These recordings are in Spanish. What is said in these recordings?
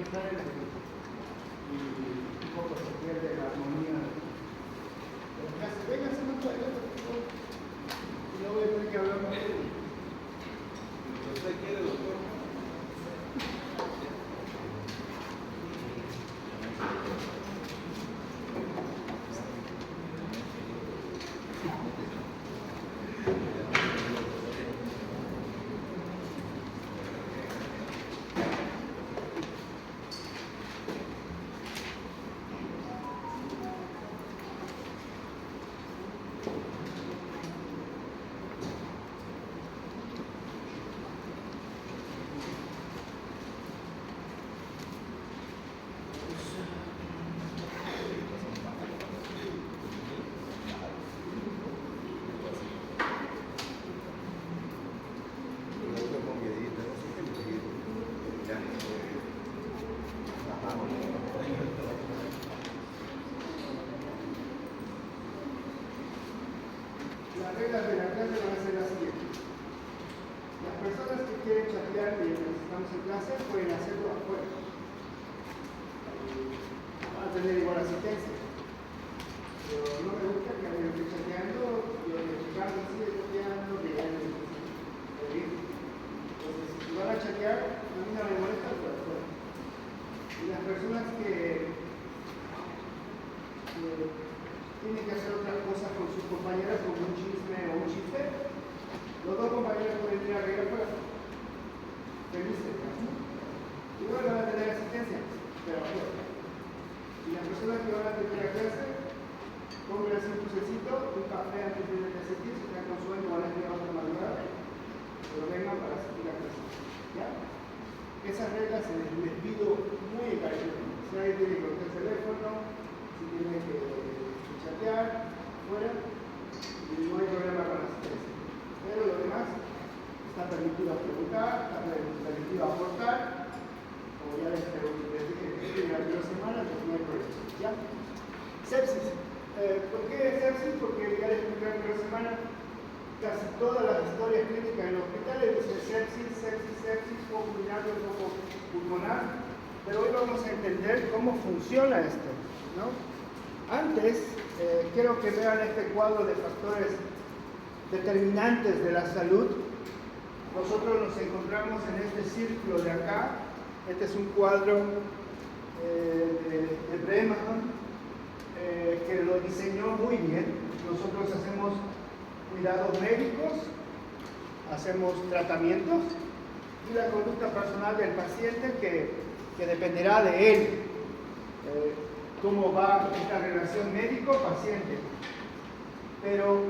diferentes y un poco se pierde la armonía. Venga, se me puede, por favor. Y no voy a tener que hablar con él. ¿Usted quiere, doctor? Las reglas de la clase van a ser las siguientes. Las personas que quieren chatear mientras estamos en clase pueden hacerlo afuera. Van a tener igual asistencia. Pero no me gusta que alguien esté chateando, yo de Ricardo sigue chateando, de alguien entonces, si van a chatear, a mí no me molesta, pero afuera. Y las personas que tienen que hacer otras cosas con sus compañeras, como un chisme o un chiste, los dos compañeros pueden ir a reír afuera. Felices, ¿no? Igual van a tener asistencia, pero afuera. Y las personas que van a tener la clase, cómprense un crucecito, un café antes de ir a asistir, si están con sueño van a estudiar otra madrugada, pero vengan para asistir a clase. ¿Ya? Esas reglas les pido muy encarecidamente. Si alguien tiene que coger el teléfono, si tiene que chatear, fuera, y no hay problema con la asistencia. Pero lo demás está permitido preguntar, está permitido aportar, como ya les dije que en las 2 semanas, pues no hay problema. ¿Ya? Sepsis. ¿Por qué sepsis? Porque ya les expliqué en la 2 semanas, casi todas las historias clínicas en los hospitales dicen sepsis, foco urinario, foco pulmonar, pero hoy vamos a entender cómo funciona esto, ¿no? Antes, quiero que vean este cuadro de factores determinantes de la salud. Nosotros nos encontramos en este círculo de acá. Este es un cuadro de Bremen, que lo diseñó muy bien. Nosotros hacemos cuidados médicos, hacemos tratamientos y la conducta personal del paciente que dependerá de él. Cómo va esta relación médico-paciente. Pero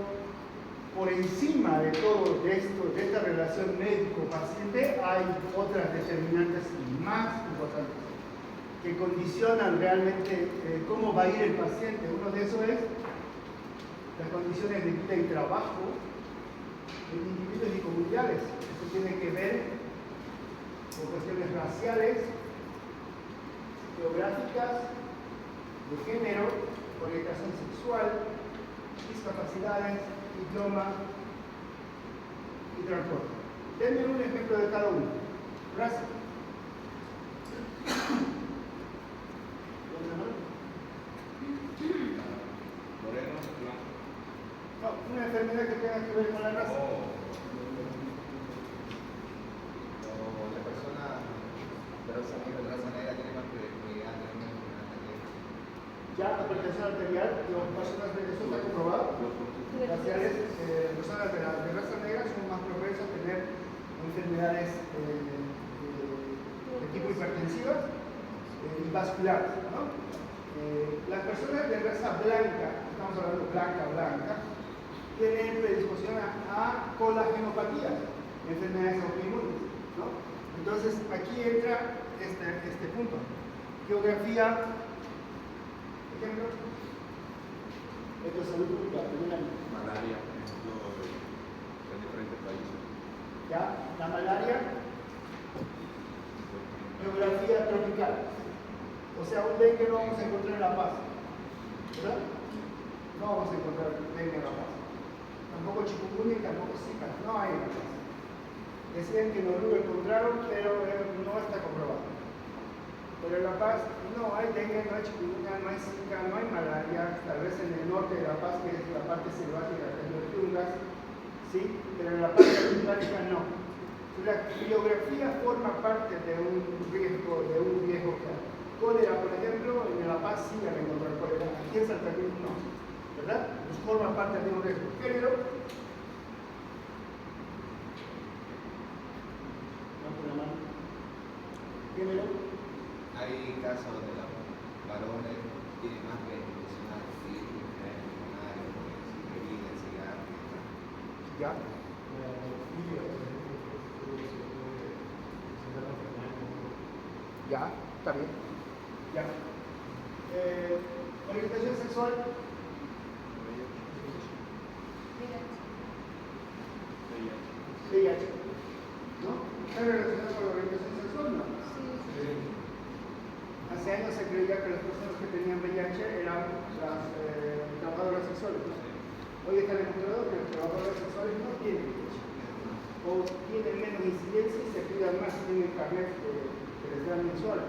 por encima de todo esto, de esta relación médico-paciente, hay otras determinantes más importantes que condicionan realmente cómo va a ir el paciente. Uno de esos es las condiciones de vida y trabajo de individuos y comunidades. Eso tiene que ver con cuestiones raciales, geográficas, de género, orientación sexual, discapacidades, idioma y transporte. Denme un ejemplo de cada uno. Gracias. Moreno, blanco. No, una enfermedad que tenga que ver con la raza. La persona de raza negra tiene más probabilidad de tener una Ya la hipertensión arterial, las personas de eso está comprobado. Raciales, personas de raza negra son más propensas a tener enfermedades de tipo hipertensivas y vasculares, ¿no? Las personas de raza blanca, estamos hablando blanca, tienen predisposición a colagenopatías, enfermedades autoinmunes, ¿no? Entonces aquí entra este punto. Geografía, ejemplo, esto es salud pública, primera línea. malaria, por ejemplo, en diferentes países. ¿Ya? La malaria, geografía tropical. O sea, un dengue no vamos a encontrar en La Paz, ¿verdad? No vamos a encontrar dengue en La Paz. Tampoco chikungunya y tampoco zika, no hay en La Paz. Decían que en Oruro encontraron, pero no está comprobado. Pero en La Paz no hay dengue, no hay chikungunya, no hay zika, no hay malaria, tal vez en el norte de La Paz, que es la parte selvática de los yungas, ¿sí? Pero en la parte selvática no. La biografía forma parte de un riesgo, de un riesgo claro. Cólera, por ejemplo, en La Paz sí van a encontrar cólera, aquí en Santa Cruz no, ¿verdad? Pues forma parte de un riesgo. Pero hay casos donde los varones tienen más riesgo de pulmonares, bebida, cigarro y demás. ya. Ya, está bien. Ya. Orientación sexual. VIH. ¿No? ¿Está relacionado con la orientación sexual? No. Hace años se creía que las personas que tenían VIH eran las trabajadoras sexuales. ¿No? Hoy está demostrado que las trabajadoras sexuales no tienen VIH. O tienen menos incidencia y se cuidan más, tienen carnet que les dan mensual.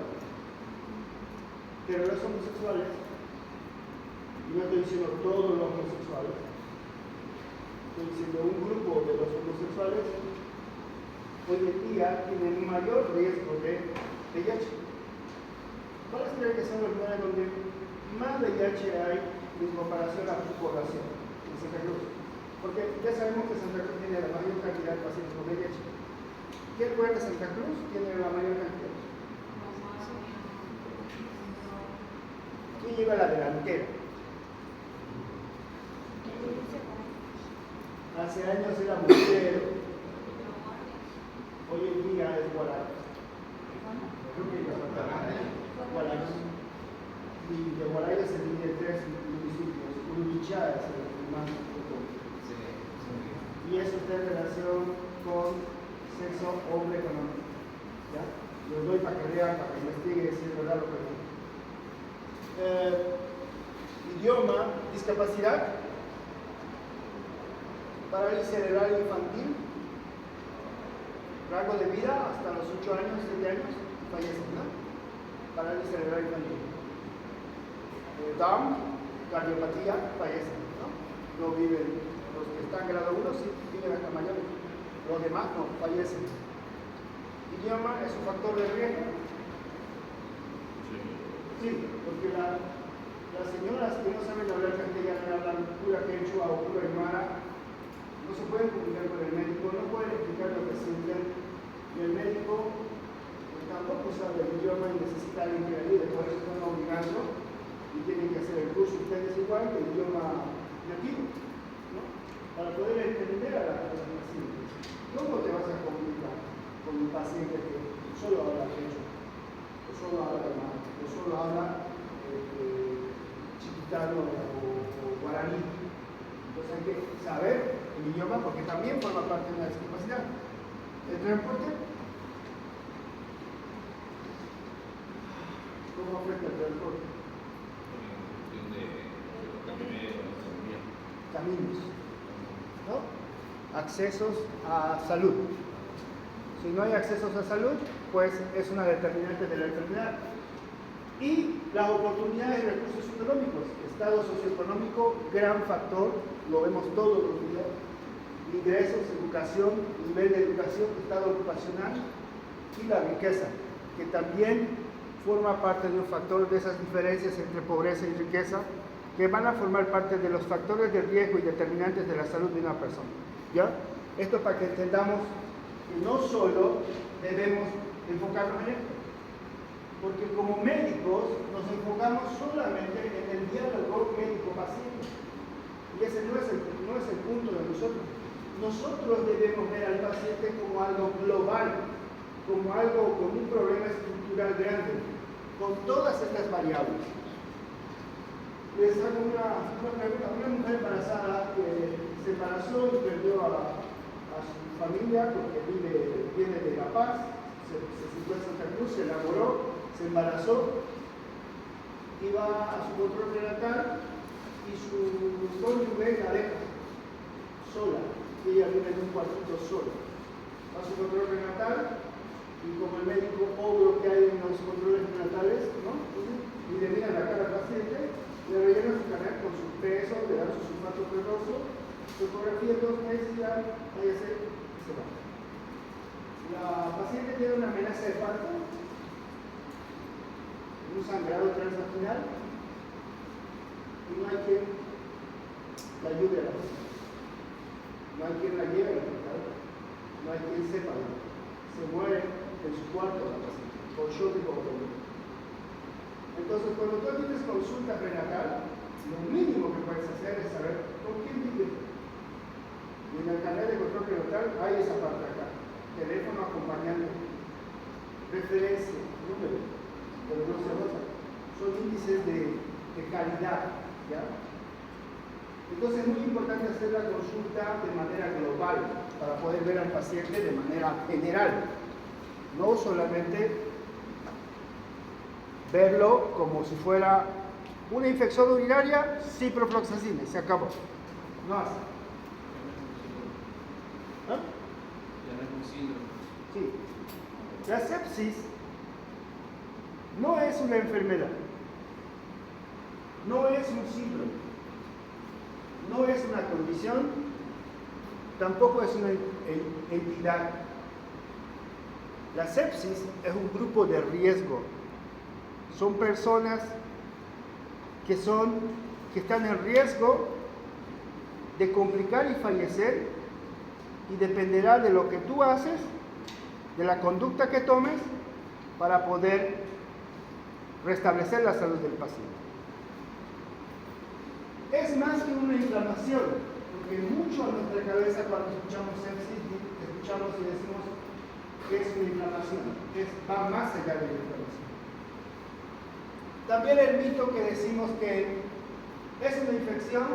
Pero los homosexuales, y no estoy diciendo todos los homosexuales, estoy diciendo un grupo de los homosexuales, hoy en día tienen un mayor riesgo de VIH. ¿Cuáles creen que son los lugares donde más VIH hay en comparación a su población en Santa Cruz? Porque ya sabemos que Santa Cruz tiene la mayor cantidad de pacientes con VIH. ¿Qué lugar de Santa Cruz tiene la mayor cantidad? ¿Quién lleva la delantera? Hace años era Montero, hoy en día es Guarayo. Y de Guarayo se divide en 3 municipios. Urubichá es el más importante. Y eso está en relación con sexo hombre con hombre. ¿Ya? Los doy para que vean, para que investiguen si es verdad lo que digo. Idioma, discapacidad, parálisis cerebral infantil, rango de vida hasta los 8 años, 7 años, fallecen, ¿no? Parálisis cerebral infantil. Down, cardiopatía, fallecen, ¿no? No viven, los que están en grado 1 sí viven hasta mayores, los demás no, fallecen. Idioma es un factor de riesgo. Sí, porque las señoras que no saben hablar castellano y hablan pura quechua o pura aymara, no se pueden comunicar con el médico, no pueden explicar lo que sienten, y el médico tampoco sabe el idioma y necesita alguien que le ayude, por eso están obligando y tienen que hacer el curso ustedes igual que el idioma nativo, ¿no? Para poder entender a la paciente. ¿Cómo te vas a comunicar con un paciente que solo habla quechua, o solo habla aymara, o solo habla chiquitano o guaraní? Entonces hay que saber el idioma porque también forma parte de una discapacidad. ¿El transporte? ¿Cómo afecta el transporte? Caminos, ¿no? Accesos a salud. Si no hay accesos a salud, pues es una determinante de la enfermedad. Y las oportunidades de recursos económicos, estado socioeconómico, gran factor, lo vemos todos los días, ingresos, educación, nivel de educación, estado ocupacional y la riqueza, que también forma parte de un factor de esas diferencias entre pobreza y riqueza, que van a formar parte de los factores de riesgo y determinantes de la salud de una persona. ¿Ya? Esto para que entendamos que no solo debemos enfocarnos en esto, porque como médicos nos enfocamos solamente en el diálogo médico-paciente. Y ese no es el punto de nosotros. Nosotros debemos ver al paciente como algo global, como algo con un problema estructural grande, con todas estas variables. Les hago una pregunta. Una mujer embarazada que se embarazó y perdió a su familia porque viene de La Paz, se situó en Santa Cruz, se enamoró, se embarazó, iba a su control prenatal y su cónyuge la deja sola, y ella vive en un cuartito sola. Va a su control prenatal y como el médico obvio que que hay en los controles prenatales, ¿no? Entonces, y le miran la cara al paciente, le rellenan su carnet con su peso, le dan su sulfato ferroso, su ecografía en 2 meses, ya váyase y se va. La paciente tiene una amenaza de parto, un sangrado transvaginal, y no hay quien la ayude a la paciente. No hay quien la lleve al hospital, no hay quien sepa. Se muere en su cuarto la paciente, por shock hipovolémico. Entonces, cuando tú tienes consulta prenatal, lo mínimo que puedes hacer es saber con quién vive. Y en el canal de control prenatal hay esa parte acá: teléfono acompañante, referencia, número, pero no se nota. Son índices de calidad, ¿ya? Entonces es muy importante hacer la consulta de manera global para poder ver al paciente de manera general, no solamente verlo como si fuera una infección urinaria, ciprofloxacina, se acabó. No hace. ¿Ah? Sí. La sepsis no es una enfermedad, no es un síndrome, no es una condición, tampoco es una entidad. La sepsis es un grupo de riesgo. Son personas que están en riesgo de complicar y fallecer, y dependerá de lo que tú haces, de la conducta que tomes, para poder restablecer la salud del paciente. Es más que una inflamación, porque mucho a nuestra cabeza cuando escuchamos sepsis, escuchamos y decimos que es una inflamación, va más allá de la inflamación. También el mito que decimos que es una infección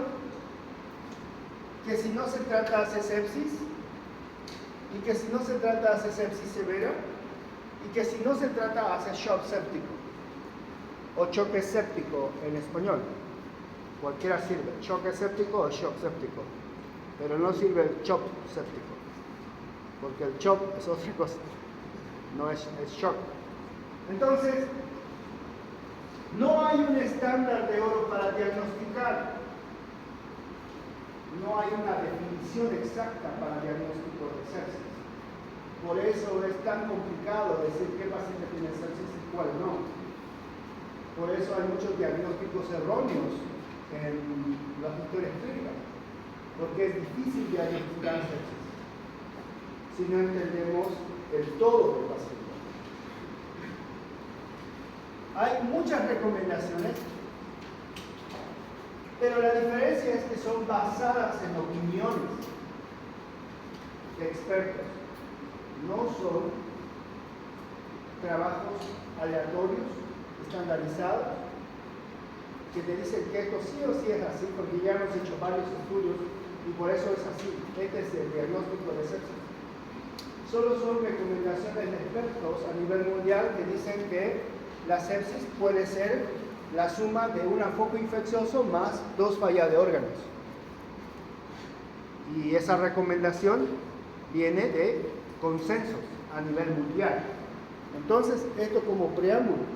que si no se trata hace sepsis, y que si no se trata hace sepsis severa, y que si no se trata hace shock séptico o choque séptico en español. Cualquiera sirve, choque séptico o shock séptico, pero no sirve el shock séptico, porque el shock es otra cosa, no es shock. Entonces, no hay un estándar de oro para diagnosticar, no hay una definición exacta para diagnóstico de sepsis. Por eso es tan complicado decir qué paciente tiene sepsis y cuál no. Por eso hay muchos diagnósticos erróneos en las historias clínicas, porque es difícil diagnosticar sepsis si no entendemos el todo del paciente. Hay muchas recomendaciones, pero la diferencia es que son basadas en opiniones de expertos, no son trabajos aleatorios, estandarizados, que te dicen que esto sí o sí es así, porque ya hemos hecho varios estudios y por eso es así. Este es el diagnóstico de sepsis. Solo son recomendaciones de expertos a nivel mundial que dicen que la sepsis puede ser la suma de un foco infeccioso más 2 fallas de órganos. Y esa recomendación viene de consensos a nivel mundial. Entonces, esto como preámbulo.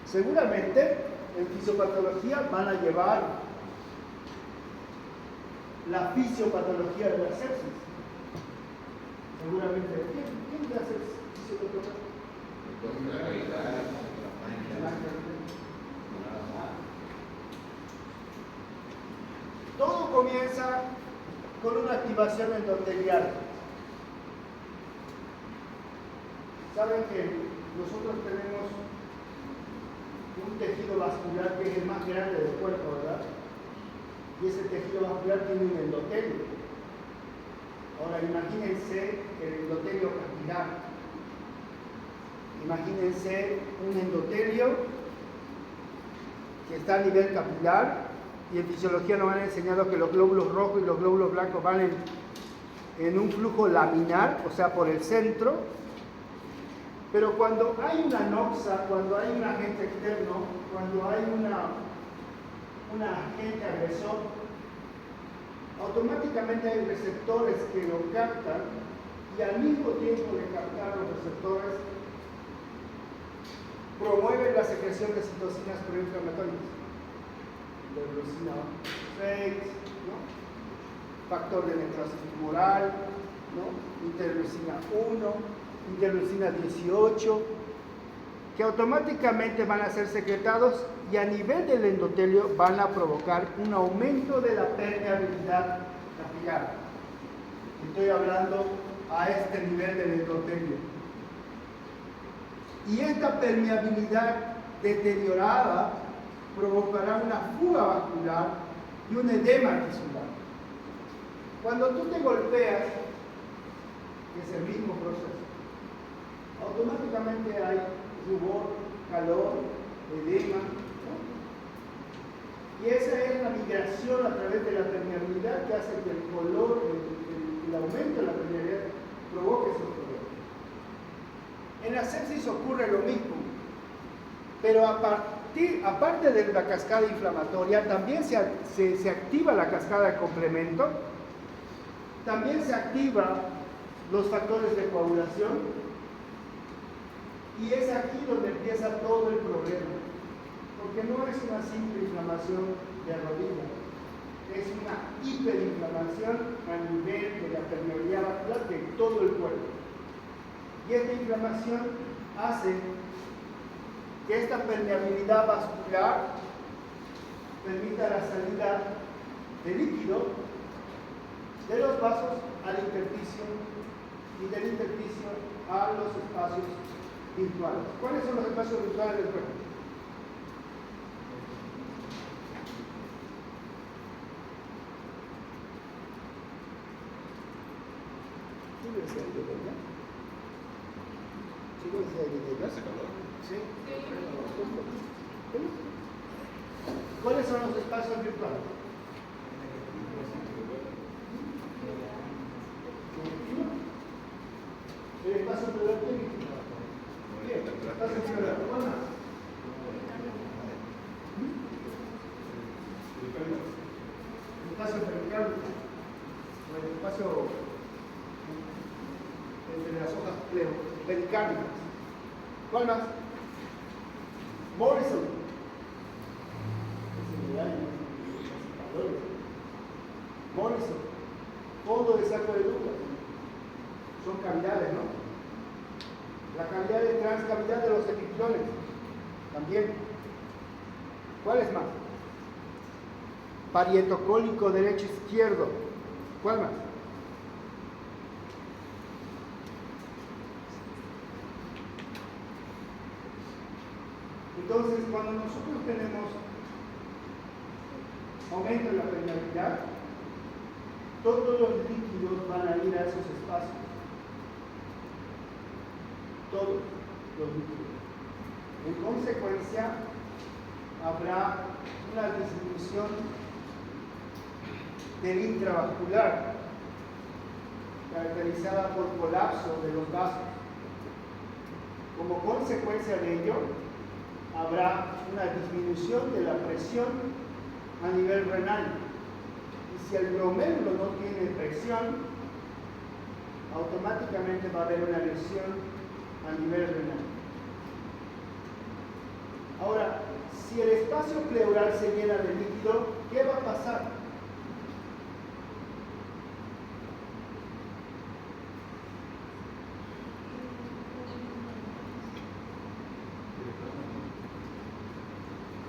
Seguramente en fisiopatología van a llevar la fisiopatología de la sepsis. Seguramente. ¿Quién va a hacer fisiopatología? Todo comienza con una activación endotelial. Saben que nosotros tenemos un tejido vascular que es el más grande del cuerpo, ¿verdad? Y ese tejido vascular tiene un endotelio. Ahora imagínense el endotelio capilar. Imagínense un endotelio que está a nivel capilar, y en fisiología nos han enseñado que los glóbulos rojos y los glóbulos blancos van en un flujo laminar, o sea, por el centro. Pero cuando hay una noxa, cuando hay un agente externo, cuando hay un agente agresor, automáticamente hay receptores que lo captan y al mismo tiempo de captar los receptores, promueve la secreción de citocinas proinflamatorias. Interleucina 6, ¿no? Factor de necrosis tumoral, ¿no? Interleucina 1, interleucina 18, que automáticamente van a ser secretados y a nivel del endotelio van a provocar un aumento de la permeabilidad capilar. Estoy hablando a este nivel del endotelio. Y esta permeabilidad deteriorada provocará una fuga vascular y un edema tisular. Cuando tú te golpeas, que es el mismo proceso, automáticamente hay rubor, calor, edema, ¿no? Y esa es la migración a través de la permeabilidad que hace que el color, el aumento de la permeabilidad provoque esos problemas. En la sepsis ocurre lo mismo, pero aparte de la cascada inflamatoria, también se activa la cascada de complemento, también se activan los factores de coagulación, y es aquí donde empieza todo el problema, porque no es una simple inflamación de rodilla, es una hiperinflamación a nivel de la permeabilidad vascular de todo el cuerpo. Y esta inflamación hace que esta permeabilidad vascular permita la salida de líquido de los vasos al intersticio y del intersticio a los espacios virtuales. ¿Cuáles son los espacios virtuales del cuerpo? ¿Sí? ¿Cuáles son los espacios virtuales? El espacio pleural tiene. Bien, el espacio pleural. ¿Cuál más? El espacio pericárdico. O el espacio entre las hojas pericárdicas. ¿Cuál más? Morrison. Morrison. Fondo de saco de Douglas. Son cavidades, ¿no? La cavidad de transcavidad de los epiplones. También. ¿Cuáles más? Parietocólico derecho-izquierdo. ¿Cuál más? Entonces, cuando nosotros tenemos aumento en la permeabilidad, todos los líquidos van a ir a esos espacios. Todos los líquidos. En consecuencia, habrá una disminución del intravascular, caracterizada por colapso de los vasos. Como consecuencia de ello, habrá una disminución de la presión a nivel renal. Y si el glomérulo no tiene presión, automáticamente va a haber una lesión a nivel renal. Ahora, si el espacio pleural se llena de líquido, ¿qué va a pasar?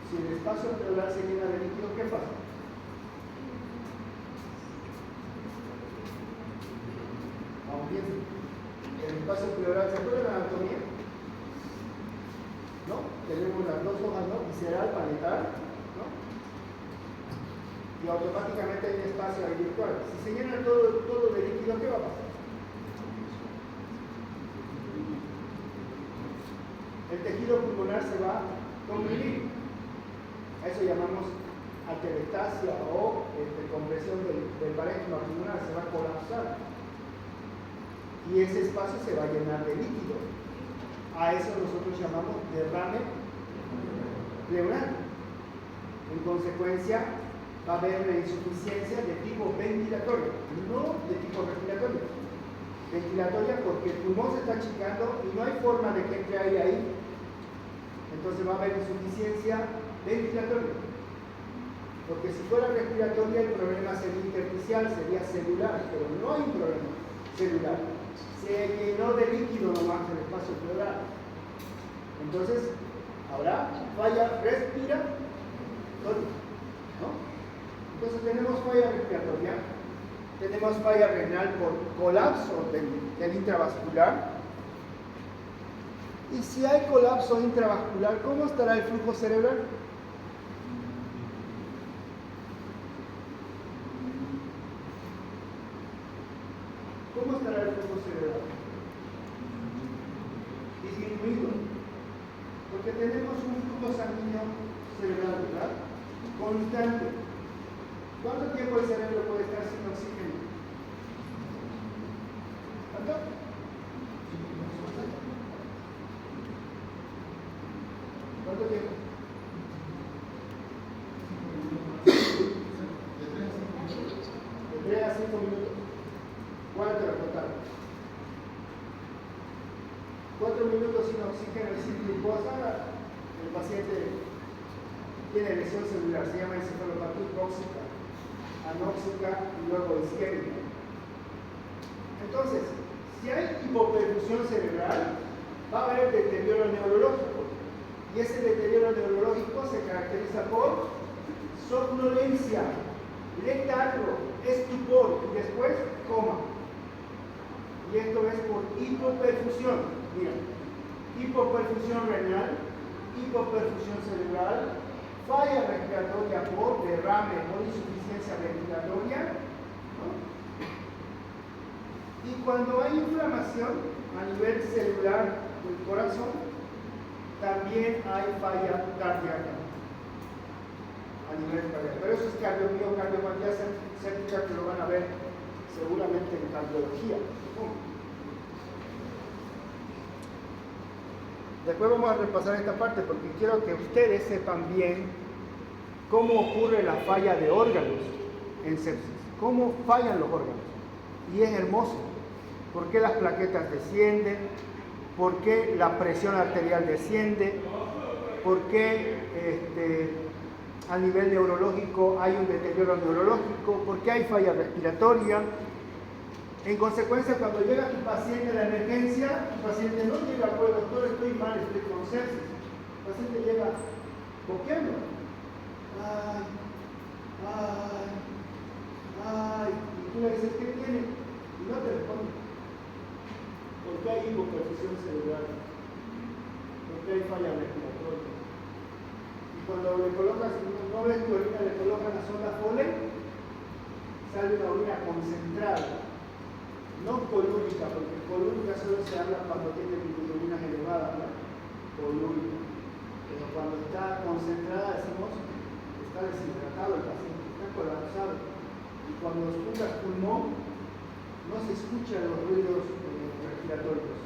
Si el espacio pleural se llena de líquido, ¿qué pasa? Vamos bien. El espacio pleural, ¿se acuerdan de la anatomía? ¿No? Tenemos las dos hojas, ¿no? Visceral, parietal, ¿no? Y automáticamente hay un espacio ahí virtual. Si se llena todo de líquido, ¿qué va a pasar? El tejido pulmonar se va a comprimir. A eso llamamos atelectasia o compresión del parénquima pulmonar, se va a colapsar. Y ese espacio se va a llenar de líquido. A eso nosotros llamamos derrame pleural. En consecuencia, va a haber una insuficiencia de tipo ventilatorio, no de tipo respiratorio. ventilatoria porque el pulmón se está achicando y no hay forma de que entre aire ahí. Entonces va a haber insuficiencia ventilatoria. Porque si fuera respiratoria el problema sería intersticial, sería celular, pero no hay un problema celular. Se llenó de líquido nomás el espacio pleural. Entonces, habrá falla respiratoria, ¿no? Entonces tenemos falla respiratoria, tenemos falla renal por colapso del intravascular. Y si hay colapso intravascular, ¿cómo estará el flujo cerebral? ¿Cómo estará el flujo cerebral? Disminuido. Porque tenemos un flujo sanguíneo cerebral, ¿verdad? Constante. ¿Cuánto tiempo el cerebro puede estar sin oxígeno? ¿Cuánto? ¿Cuánto tiempo? De 3 a 5 minutos. ¿Cuánto era total? 4 minutos sin oxígeno y sin glucosa, el paciente tiene lesión celular, se llama encefalopatía hipóxica, anóxica y luego isquémica. Entonces, si hay hipoperfusión cerebral, va a haber deterioro neurológico. Y ese deterioro neurológico se caracteriza por somnolencia, letargo, estupor y después coma. Y esto es por hipoperfusión. Mira, hipoperfusión renal, hipoperfusión cerebral, falla respiratoria por derrame o insuficiencia ventilatoria, ¿no? Y cuando hay inflamación a nivel celular del corazón, también hay falla cardíaca a nivel cardíaco. Pero eso es cardiopatía séptica, que lo van a ver seguramente en cardiología. Después vamos a repasar esta parte porque quiero que ustedes sepan bien cómo ocurre la falla de órganos en sepsis, cómo fallan los órganos. Y es hermoso. ¿Por qué las plaquetas descienden? ¿Por qué la presión arterial desciende? ¿Por qué a nivel neurológico hay un deterioro neurológico? ¿Por qué hay falla respiratoria? En consecuencia, cuando llega tu paciente a la emergencia, tu paciente no llega, pues doctor, estoy mal, estoy con sepsis. El paciente llega boqueando. Ay, ay, ay. Y tú le dices, ¿qué tiene? Y no te responde. Porque hay hipoperfusión cerebral. Porque hay falla respiratoria. Y cuando le colocas, no ves tu orina, le colocan la sonda Foley, sale una orina concentrada. No colúrica, porque colúrica solo se habla cuando tiene bilirrubinas elevadas, ¿no? Colúrica. Pero cuando está concentrada decimos está deshidratado el paciente, está colapsado. Y cuando escuchas pulmón, no se escuchan los ruidos respiratorios,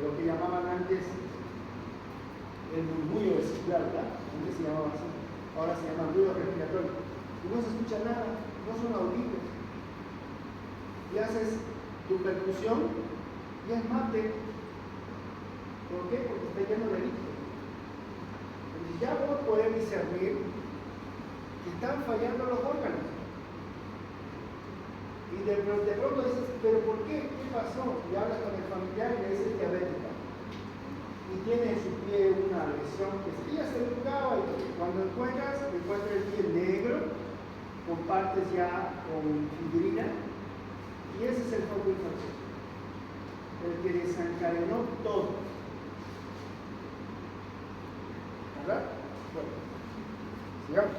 lo que llamaban antes el murmullo vesicular, ¿verdad? Antes se llamaba así, ahora se llama ruido respiratorio. Y no se escucha nada, no son audibles. Y haces tu percusión y es mate. ¿Por qué? Porque está lleno de líquido. Entonces ya vos podés discernir que están fallando los órganos. Y de pronto dices, ¿pero por qué? ¿Qué pasó? Y hablas con el familiar y le dices diabética. Y tiene en su pie una lesión que ya se educaba y cuando encuentras el pie negro con partes ya con fibrina. Y ese es el foco infeccioso, el que desencadenó todo. ¿Verdad? Bueno, sigamos.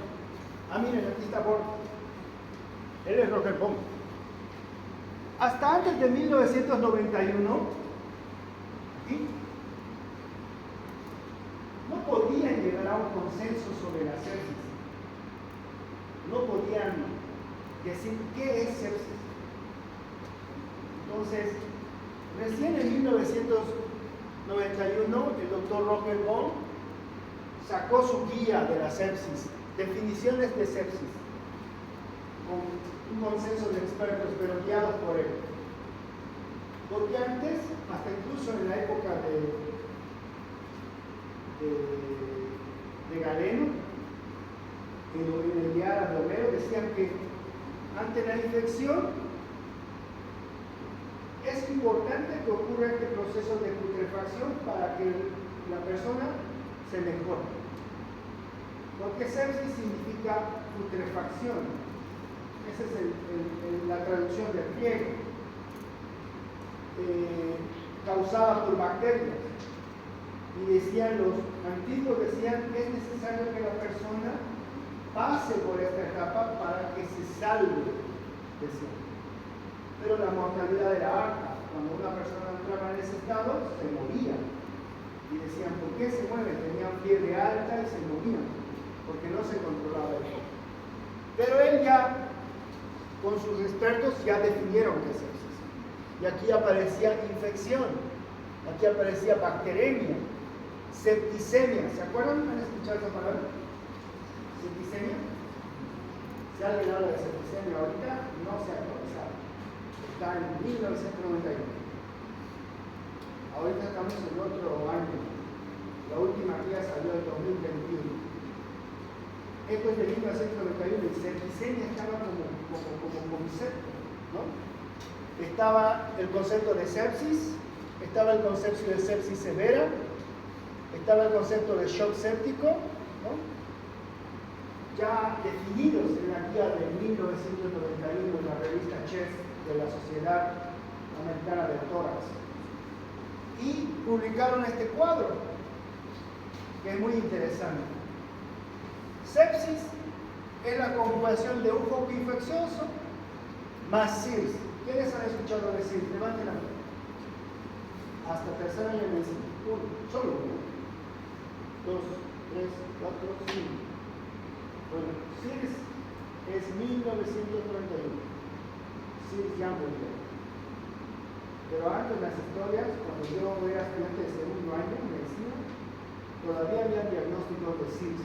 Miren, aquí está Borg. Él es Roger Bohm. Hasta antes de 1991, ¿sí?, no podían llegar a un consenso sobre la sepsis. No podían decir qué es sepsis. Entonces, recién en 1991, el doctor Roger Bohm sacó su guía de la sepsis, definiciones de sepsis, con un consenso de expertos, pero guiados por él. Porque antes, hasta incluso en la época de Galeno, en el Diálogo de Homero, decían que ante la infección es importante que ocurra este proceso de putrefacción para que la persona se mejore. Porque sepsis significa putrefacción. Esa es la traducción del griego. Causada por bacterias. Y decían, los antiguos decían que es necesario que la persona pase por esta etapa para que se salve, decían. Pero la mortalidad era alta. Cuando una persona entraba en ese estado, se moría. Y decían, ¿por qué se mueren? Tenían fiebre alta y se morían, porque no se controlaba el COVID. Pero él ya, con sus expertos, ya definieron qué es sepsis. Y aquí aparecía infección, aquí aparecía bacteremia, septicemia. ¿Se acuerdan? ¿Han escuchado esa palabra? ¿Septicemia? Si alguien habla de septicemia ahorita, no se ha actualizado. Está en 1991. Ahorita estamos en otro año. La última guía salió en 2021. Esto es de 1991 y septicemia estaba como concepto, ¿no? Estaba el concepto de sepsis, estaba el concepto de sepsis severa, estaba el concepto de shock séptico, ¿no? Ya definidos en la guía de 1991 en la revista Chest de la Sociedad Americana de Tórax. Y publicaron este cuadro, que es muy interesante. Sepsis es la conjugación de un foco infeccioso más SIRS. ¿Quiénes han escuchado de SIRS? Levanten la mano. Hasta tercer año de medicina. Solo uno. 2, 3, 4, 5. Bueno, SIRS es 1931. SIRS ya murió. Pero antes las historias, cuando yo era estudiante de segundo año en medicina, todavía había diagnósticos de SIRS.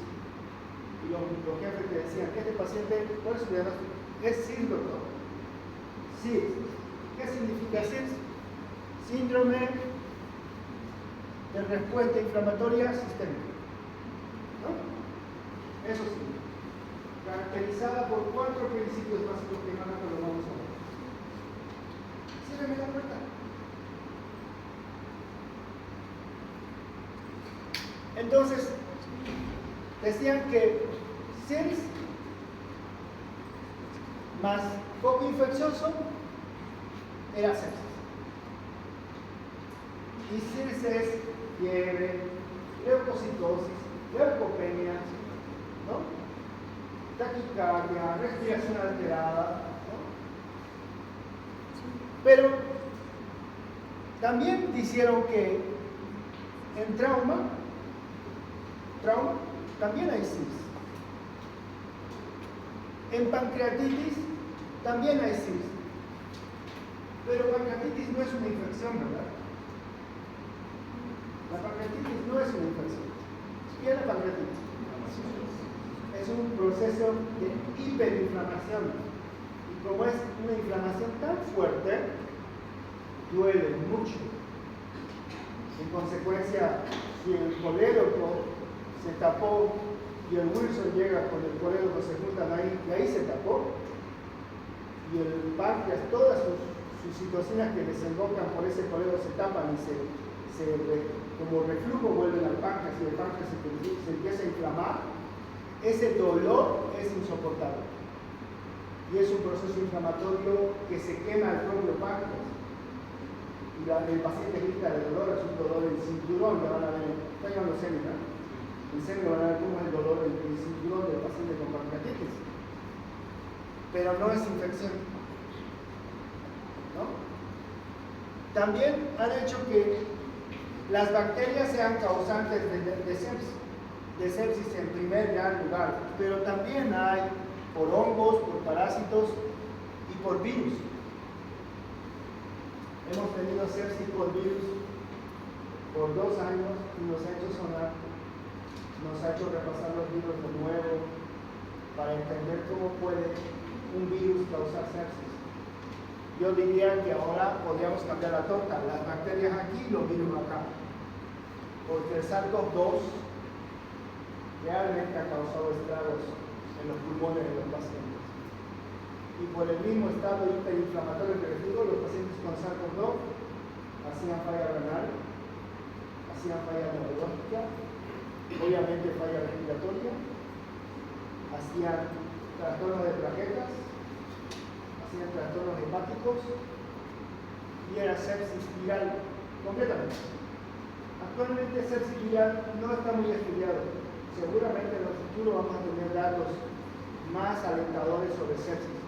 Y los jefes te decían, este paciente, ¿cuál es su diagnóstico? Es SIRS, doctor. SIRS. ¿Qué significa SIRS? Síndrome de respuesta inflamatoria sistémica. ¿No? Eso sí. Caracterizada por 4 principios básicos que no lo vamos a ver. Cierreme la puerta. Entonces, decían que SIRS más foco infeccioso era sepsis. Y SIRS es fiebre, leucocitosis, leucopenia, ¿no? Taquicardia, respiración alterada, ¿no? Pero también dijeron que en trauma también hay SIRS. En pancreatitis también hay SIRS. Pero pancreatitis no es una infección, ¿verdad? La pancreatitis no es una infección. ¿Qué es la pancreatitis? Es un proceso de hiperinflamación. Y como es una inflamación tan fuerte, duele mucho. En consecuencia, si el colédoco se tapó y el Wilson llega con el colédoco, se juntan ahí y ahí se tapó, y el páncreas, todas sus citocinas que desembocan por ese colédoco se tapan y como reflujo vuelven al páncreas y el páncreas se empieza a inflamar, ese dolor es insoportable. Y es un proceso inflamatorio que se quema el propio páncreas. Y el paciente grita de dolor, es un dolor en el cinturón, ya van a ver, vayan los senos, ¿no? En serio van a ver cómo es el dolor en el cinturón del paciente con pancreatitis. Pero no es infección, ¿no? También han hecho que las bacterias sean causantes de sepsis en primer lugar, pero también hay por hongos, por parásitos y por virus. Hemos tenido sepsis por virus por 2 años y nos ha hecho sonar, nos ha hecho repasar los libros de nuevo para entender cómo puede un virus causar sepsis. Y yo diría que ahora podríamos cambiar la torta, las bacterias aquí y los virus acá, porque el SARS-CoV-2 realmente ha causado estragos en los pulmones de los pacientes. Y por el mismo estado hiperinflamatorio que les digo, los pacientes con SARS-CoV-2 hacían falla renal, hacían falla neurológica, obviamente falla respiratoria, hacían trastornos de plaquetas, hacían trastornos hepáticos y era sepsis viral completamente. Actualmente sepsis viral no está muy estudiado. Seguramente en el futuro vamos a tener datos más alentadores sobre sepsis.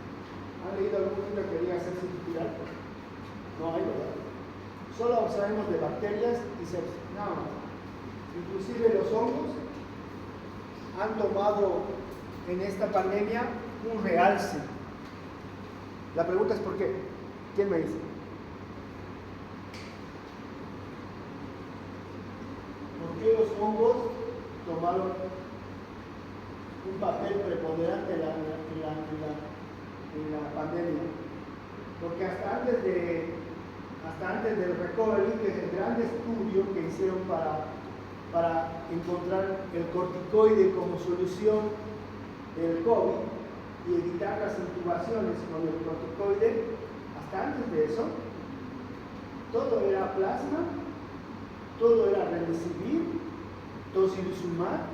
¿Han leído algún libro que diga sepsis viral? No hay, ¿verdad? Solo sabemos de bacterias y sepsis, nada más. Inclusive los hongos han tomado en esta pandemia un realce. La pregunta es ¿por qué? ¿Quién me dice? ¿Por qué los hongos tomaron un papel preponderante en la pandemia? Porque hasta antes del recovery, que es el gran estudio que hicieron para encontrar el corticoide como solución del COVID y evitar las intubaciones con el corticoide, hasta antes de eso, todo era plasma, todo era remdesivir, tocilizumab,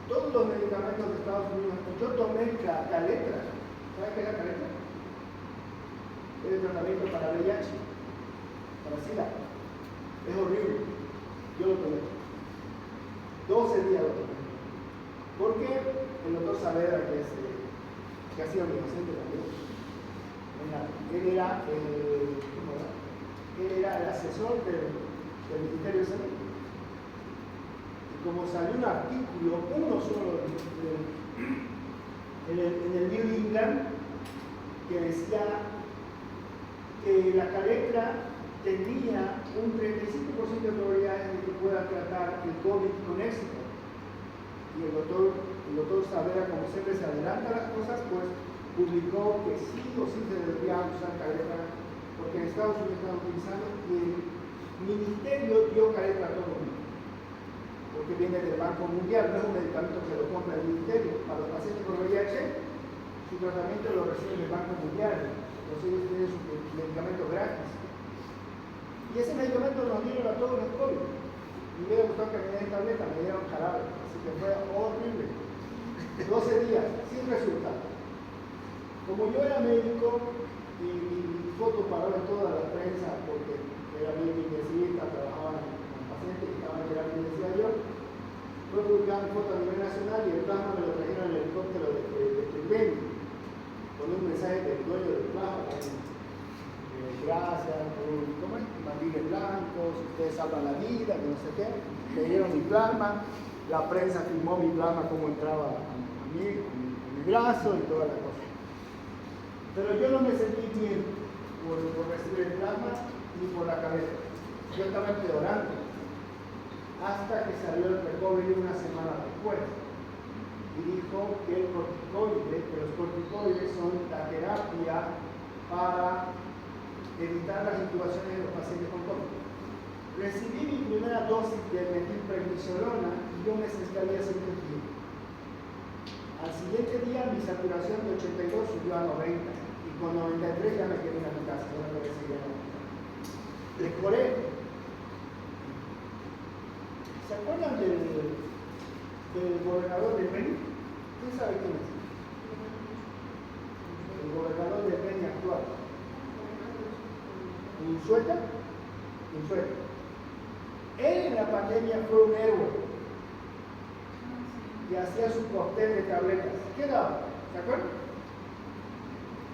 todos los medicamentos de Estados Unidos. Yo tomé Caletra. ¿Sabes qué es la Caletra? Es el tratamiento para VIH, para SIDA. Es horrible. Yo lo tomé. 12 días lo tomé. Porque el doctor Saavedra, que ha sido mi docente también, él era el asesor del Ministerio de Salud. Y como salió un artículo, uno solo, en el New England, que decía que la Caletra tenía un 35% de probabilidades de que pueda tratar el COVID con éxito. Y el doctor Saavedra, como siempre se adelanta a las cosas, pues publicó que sí o sí se debería usar Caletra, porque en Estados Unidos están utilizando y el ministerio dio Caletra a todo el mundo, porque viene del Banco Mundial, no es un medicamento que lo compra el ministerio. Para los pacientes con VIH, su tratamiento lo recibe el Banco Mundial, entonces ellos tienen su medicamento gratis. Y ese medicamento nos dieron a todos los COVID. Me hubiera gustado que me dieran tableta, me dieron jarabe, así que fue horrible. 12 días, sin resultado. Como yo era médico y mi foto paró en toda la prensa porque era médico intensivista, trabajaba con pacientes que estaban en terapia intensiva yo, fue publicada mi foto a nivel nacional y el plasma me lo trajeron en el helicóptero de Tribeni, con un mensaje del dueño del plasma. Gracias, ¿cómo es? Mandiles blancos, ustedes salvan la vida, que no sé qué. Me dieron mi plasma, la prensa filmó mi plasma cómo entraba a mi brazo y toda la cosa. Pero yo no me sentí bien por recibir el plasma ni por la cabeza. Yo estaba empeorando hasta que salió el recovery una semana después y dijo que los corticoides son la terapia para evitar las intubaciones de los pacientes con COVID. Recibí mi primera dosis de metilprednisolona y yo me sentí al día siguiente. Al siguiente día mi saturación de 82 subió a 90 y con 93 ya me quedé en mi casa, ya no quería seguir en la casa. Mejoré. ¿Se acuerdan del gobernador de Beni? ¿Quién sabe quién es? El gobernador de Beni actual. Unzueta. Él en la pandemia fue un héroe y hacía su cóctel de tabletas. ¿Qué daba? ¿Se acuerdan?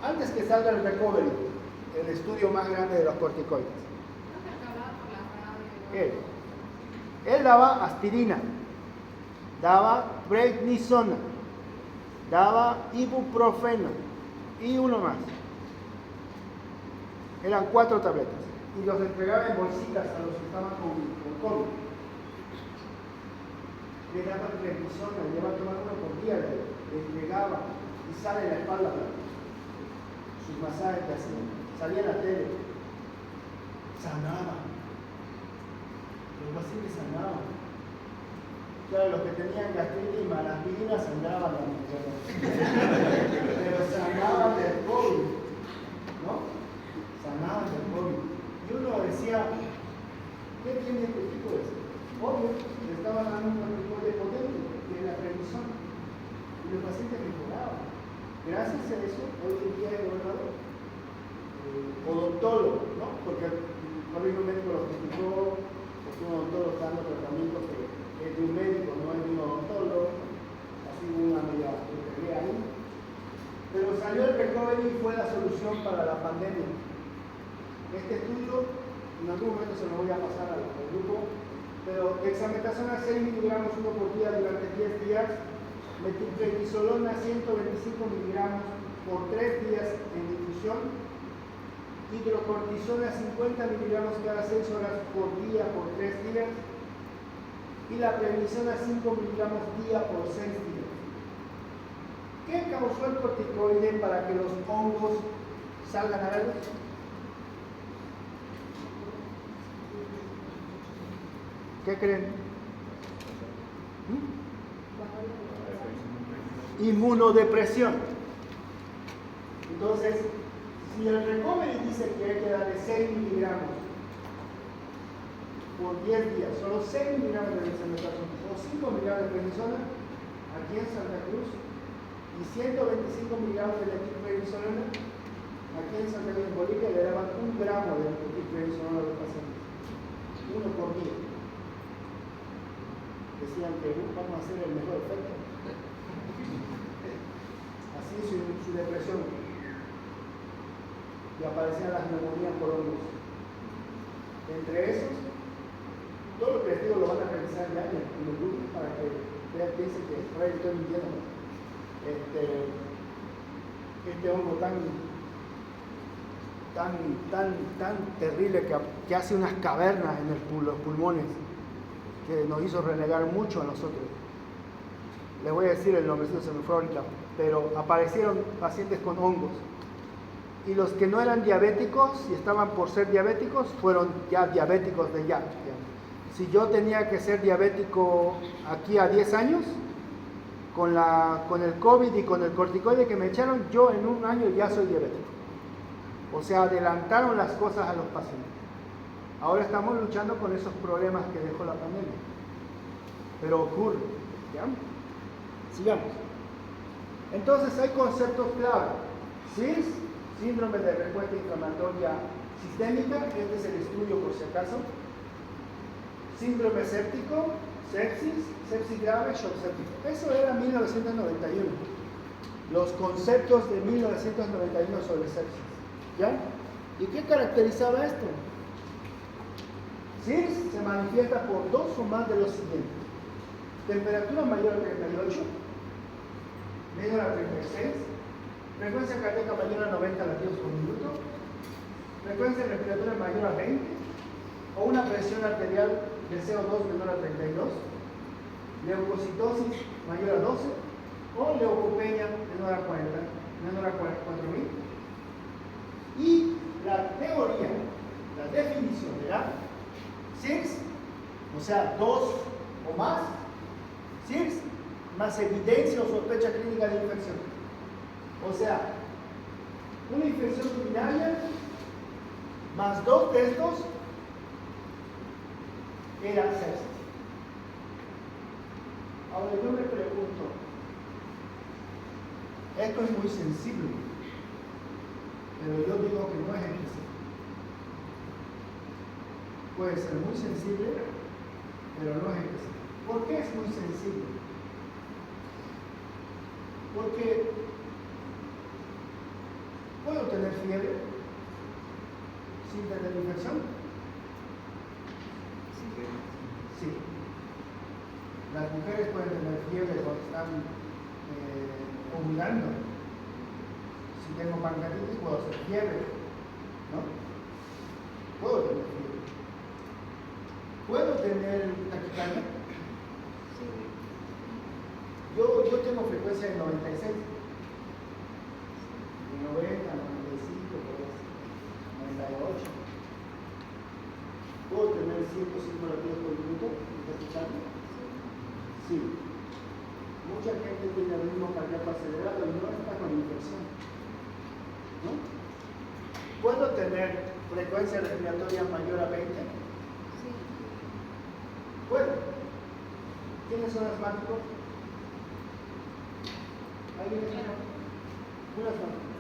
Antes que salga el recovery, el estudio más grande de los corticoides. Él daba aspirina, daba prednisona, daba ibuprofeno y uno más. Eran 4 tabletas y los entregaba en bolsitas a los que estaban con COVID. Le daban prednisona, le iban a tomar uno por día, le entregaba y sale la espalda. Sus masajes que hacían. salía en la tele, sanaban. Los pacientes sanaban. Claro, los que tenían gastritis y malaspirina sanaban también, pero sanaban del COVID, ¿no? Sanaban del COVID. Y uno decía, ¿qué tiene este tipo de eso? Obvio, le estaban dando un corticoide potente, que es la prednisona, y los pacientes mejoraban. Gracias a eso, hoy en día el gobernador, odontólogo, ¿no? Porque el colegio médico lo criticó, porque un odontólogo está dando tratamiento que es de un médico, no es de un odontólogo, así hubo una media pelea ahí. Pero salió el recovery y fue la solución para la pandemia. Este estudio, en algún momento se lo voy a pasar al grupo, pero dexametasona 6 miligramos 1 por día durante 10 días, metilprednisolona 125 miligramos por 3 días en difusión, hidrocortisona 50 miligramos cada 6 horas por día por 3 días, y la prednisona 5 miligramos día por 6 días. ¿Qué causó el corticoide para que los hongos salgan a la luz? ¿Qué creen? Inmunodepresión. Entonces, si el recovery dice que hay que darle 6 miligramos por 10 días, solo 6 miligramos de dexametasona o 5 miligramos de prednisona aquí en Santa Cruz y 125 miligramos de metilprednisolona aquí en Santa Cruz, en Bolivia, le daban 1 gramo de metilprednisolona a los pacientes, 1 por día. Decían que vamos a hacer el mejor efecto. Así su depresión. Y aparecían las neumonías por hongos. Entre esos, todo lo que les digo lo van a revisar ya en el grupo para que piensen que estoy mintiendo. Este hongo tan terrible que hace unas cavernas en los pulmones, que nos hizo renegar mucho a nosotros. Les voy a decir el nombre, se me fue ahorita, pero aparecieron pacientes con hongos. Y los que no eran diabéticos y estaban por ser diabéticos, fueron ya diabéticos de ya. Si yo tenía que ser diabético aquí a 10 años, con el COVID y con el corticoide que me echaron, yo en 1 año ya soy diabético. O sea, adelantaron las cosas a los pacientes. Ahora estamos luchando con esos problemas que dejó la pandemia. Pero ocurre. ¿Ya? Sigamos. Entonces hay conceptos clave. SIRS, síndrome de respuesta inflamatoria sistémica, este es el estudio por si acaso. Síndrome séptico, sepsis grave, shock séptico. Eso era 1991. Los conceptos de 1991 sobre sepsis. ¿Ya? ¿Y qué caracterizaba esto? SIRS se manifiesta por 2 o más de los siguientes: temperatura mayor a 38, menor a 36, frecuencia cardíaca mayor a 90 latidos por minuto, frecuencia respiratoria mayor a 20, o una presión arterial de CO2 menor a 32, leucocitosis mayor a 12, o leucopenia menor a 40, menor a 4.000. Y la teoría, la definición era SIRS, o sea, 2 o más, SIRS más evidencia o sospecha clínica de infección. O sea, una infección urinaria más 2 de estos era sepsis. Ahora yo me pregunto, esto es muy sensible, pero yo digo que no es excesivo. Puede ser muy sensible, pero no es excesivo. ¿Por qué es muy sensible? Porque ¿puedo tener fiebre sin tener infección? Sí. Las mujeres pueden tener fiebre cuando están ovulando. Si tengo pancreatitis puedo hacer fiebre, ¿no? Puedo tener fiebre. ¿Puedo tener taquicardia? Sí. Yo tengo frecuencia de 96. De 90, 95, por ahí. 8. ¿Puedo tener 105 latidos por minuto? ¿Me está escuchando? Sí. Mucha gente tiene el ritmo cardíaco acelerado y no está con infección. ¿No? ¿Puedo tener frecuencia respiratoria mayor a 20? Sí. ¿Puedo? ¿Quiénes son asmáticos? ¿Alguien me llama? Un asmático.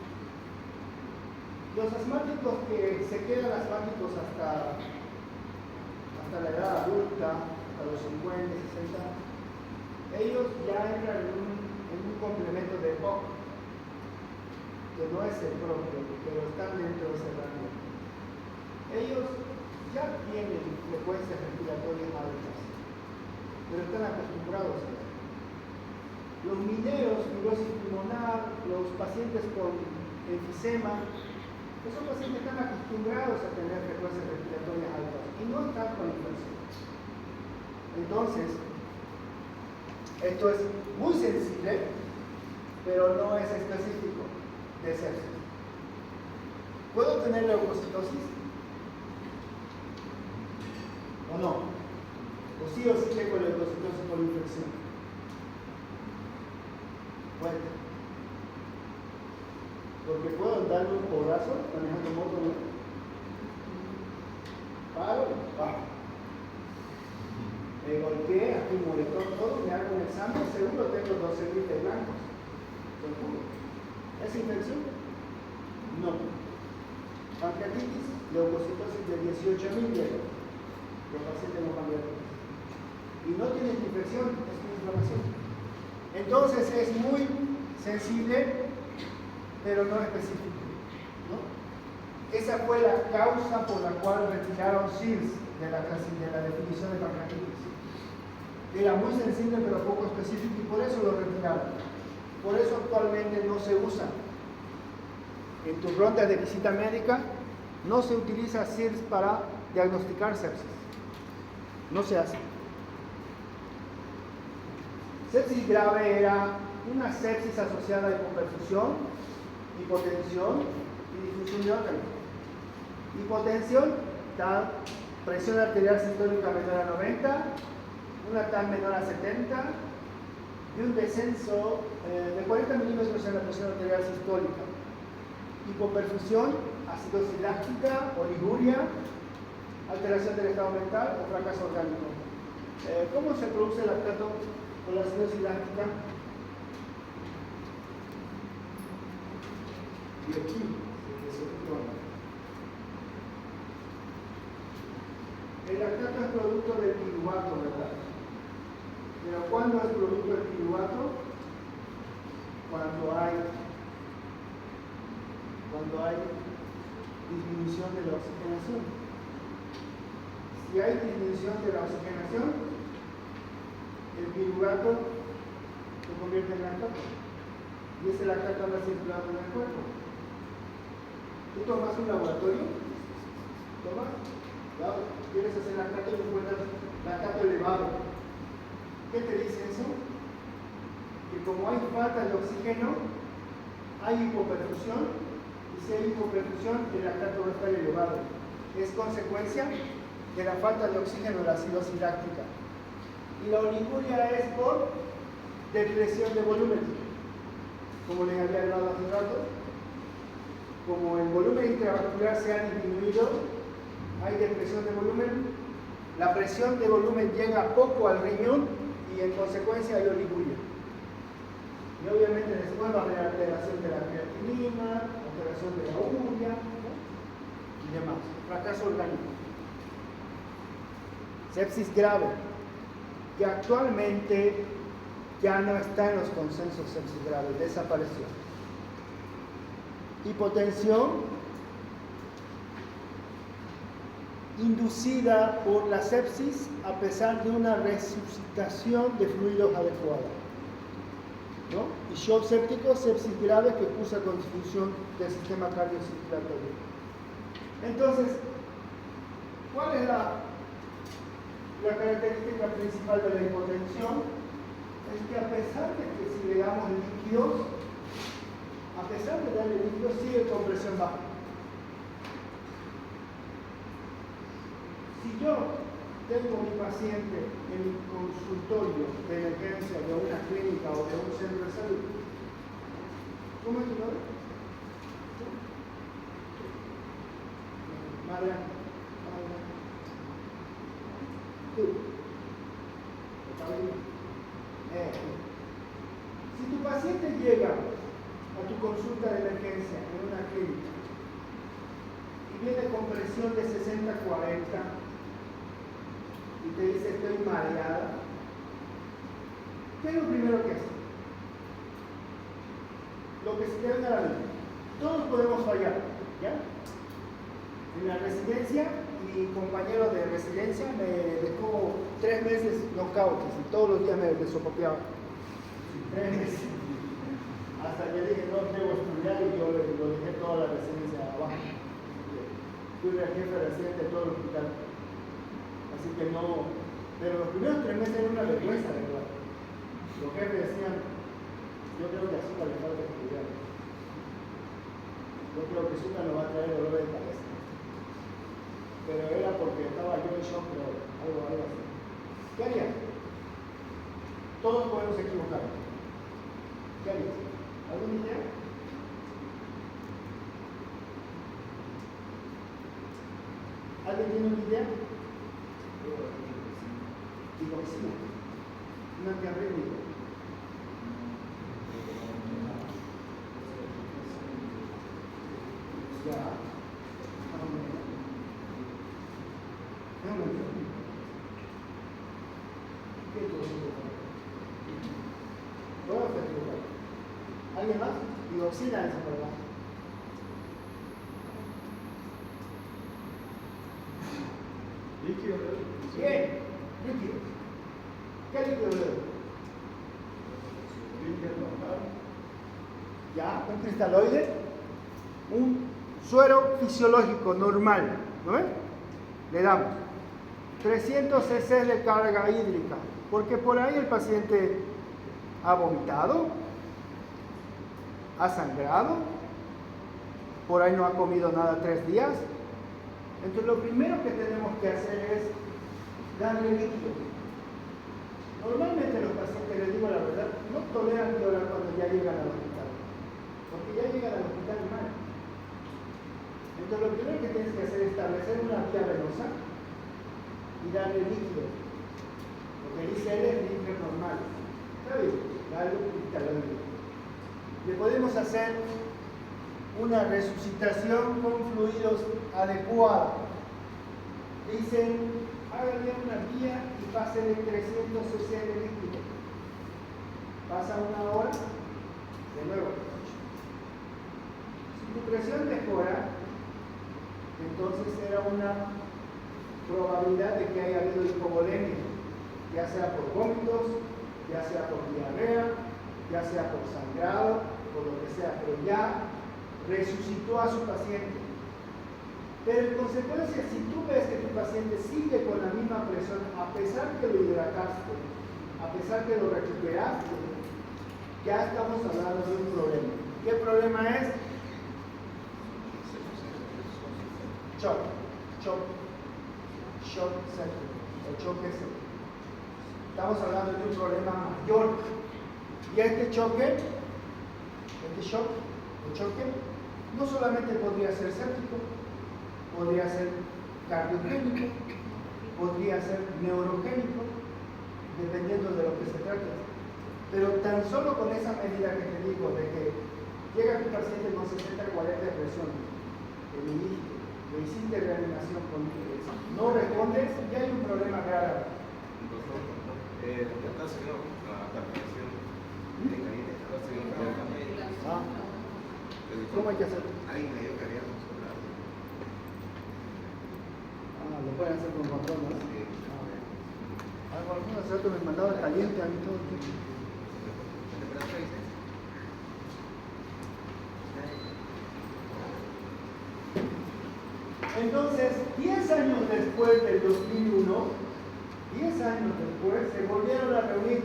Los asmáticos que se quedan asmáticos hasta la edad adulta, hasta los 50, 60, ellos ya entran en un complemento de EPOC, que no es el propio, pero están dentro de ese rango. Ellos ya tienen frecuencias respiratorias altas, pero están acostumbrados a eso. Los mineros, fibrosis pulmonar, los pacientes con enfisema, esos pacientes están acostumbrados a tener frecuencias respiratorias altas y no están con infección. Entonces, esto es muy sensible, pero no es específico de sepsis. ¿Puedo tener leucocitosis? ¿O no? ¿O sí tengo leucocitosis por infección? Bueno. Porque puedo darle un porrazo manejando moto, ¿no? Paro, bajo. Me golpeé, aquí un moretón, todo, me hago un examen, seguro tengo 12.000 de blancos. Seguro. ¿Es infección? No. Pancreatitis, leucocitosis de 18.000 llegan. Los pacientes no pancreatitis. Y no tienen infección, es una inflamación. Entonces es muy sensible, pero no específico, ¿no? Esa fue la causa por la cual retiraron SIRS de la definición de pancreatitis. Era muy sensible pero poco específico y por eso lo retiraron. Por eso actualmente no se usa. En tus rondas de visita médica no se utiliza SIRS para diagnosticar sepsis. No se hace. Sepsis grave era una sepsis asociada a hipoperfusión, hipotensión y difusión de órganos. Hipotensión, tal presión arterial sistólica menor a 90, una TAM menor a 70 y un descenso de 40 milímetros en la presión arterial sistólica. Hipoperfusión, acidosis láctica, oliguria, alteración del estado mental o fracaso orgánico. ¿Cómo se produce el lactato con la acidosis láctica? El lactato es producto del piruvato, ¿verdad? Pero ¿cuándo es producto del piruvato? Cuando hay disminución de la oxigenación. Si hay disminución de la oxigenación, el piruvato se convierte en lactato. Y ese lactato anda circulando en el cuerpo. ¿Tú tomas un laboratorio? ¿Tomas? ¿Quieres hacer lactato y encuentras lactato elevado? ¿Qué te dice eso? Que como hay falta de oxígeno, hay hipoperfusión, y si hay hipoperfusión, el lactato va a estar elevado. Es consecuencia de la falta de oxígeno de la acidosis láctica. Y la oliguria es por depresión de volumen. Como les había hablado hace un rato, como el volumen intravascular se ha disminuido, hay depresión de volumen, la presión de volumen llega poco al riñón y en consecuencia hay oliguria. Y obviamente después va a haber alteración de la creatinina, alteración de la urea, ¿no? Y demás, fracaso orgánico. Sepsis grave, que actualmente ya no está en los consensos sepsis grave, desapareció. Hipotensión inducida por la sepsis a pesar de una resucitación de fluidos adecuada, ¿no? Y shock séptico, sepsis grave que cursa con disfunción del sistema cardiocirculatorio. Entonces, ¿cuál es la característica principal de la hipotensión? Es que a pesar de que si le damos líquidos, a pesar de darle líquidos, sigue con presión baja. Si yo tengo mi paciente en mi consultorio de emergencia de una clínica o de un centro de salud, ¿cómo es tu nombre? Mariana. Tú. Si tu paciente llega a tu consulta de emergencia en una clínica y viene con presión de 60-40 y te dice estoy mareada, ¿qué es lo primero que hace? Lo que se te venga a la mente. Todos podemos fallar, ¿ya? En la residencia, mi compañero de residencia me dejó 3 meses knockout y todos los días me sopapeaba. 3 meses. Hasta que dije, no debo estudiar y yo lo dejé toda la residencia abajo. Fui el jefe de residente de todo el hospital. Así que no. Pero los primeros 3 meses era una vergüenza, de verdad. Los jefes decían, yo creo que azúcar le falta estudiar. Yo creo que azúcar nos va a traer dolor de cabeza. Pero era porque estaba yo en shock, pero algo así. ¿Qué harías? Todos podemos equivocar. ¿Qué harías? ¿Alguna idea? ¿Alguien tiene una idea? Digoxina. Un antiarrítmico. Ya. ¿Alguien más? Digoxina es verdad. Líquido. Bien, líquido. ¿Qué líquido veo? Líquido normal. Ya, un cristaloide, un suero fisiológico normal, ¿no ves? Le damos 300 cc de carga hídrica, porque por ahí el paciente ha vomitado, ha sangrado, por ahí no ha comido nada 3 días. Entonces lo primero que tenemos que hacer es darle líquido. Normalmente los pacientes, les digo la verdad, no toleran llorar cuando ya llegan al hospital, porque ya llegan al hospital mal. Entonces lo primero que tienes que hacer es establecer una vía venosa y darle líquido. Lo que dice él es líquido normal. ¿Está bien? Darle un cristaloide. Le podemos hacer una resucitación con fluidos adecuados. Dicen, háganle una vía y pase de 300 cc de líquido. Pasa 1 hora, de nuevo. Si tu presión mejora, entonces era una probabilidad de que haya habido hipovolemia, ya sea por vómitos, ya sea por diarrea, ya sea por sangrado, por lo que sea, pero ya resucitó a su paciente. Pero en consecuencia, si tú ves que tu paciente sigue con la misma presión, a pesar que lo hidrataste, a pesar que lo recuperaste, ya estamos hablando de un problema. ¿Qué problema es? Shock seco, el choque seco. Estamos hablando de un problema mayor. Y este shock, no solamente podría ser séptico, podría ser cardiogénico, podría ser neurogénico, dependiendo de lo que se trate. Pero tan solo con esa medida que te digo, de que llega tu paciente con 60-40 de presión, le hiciste reanimación con no respondes, ya hay un problema grave. ¿Cómo hay que hacer? Alguien me dio que había consolado. Lo pueden hacer con control, ¿no? Sí. Algunos ratos me mandaba caliente a mí todo el tiempo. Entonces, 10 años después del 2001, 10 años después, se volvieron a reunir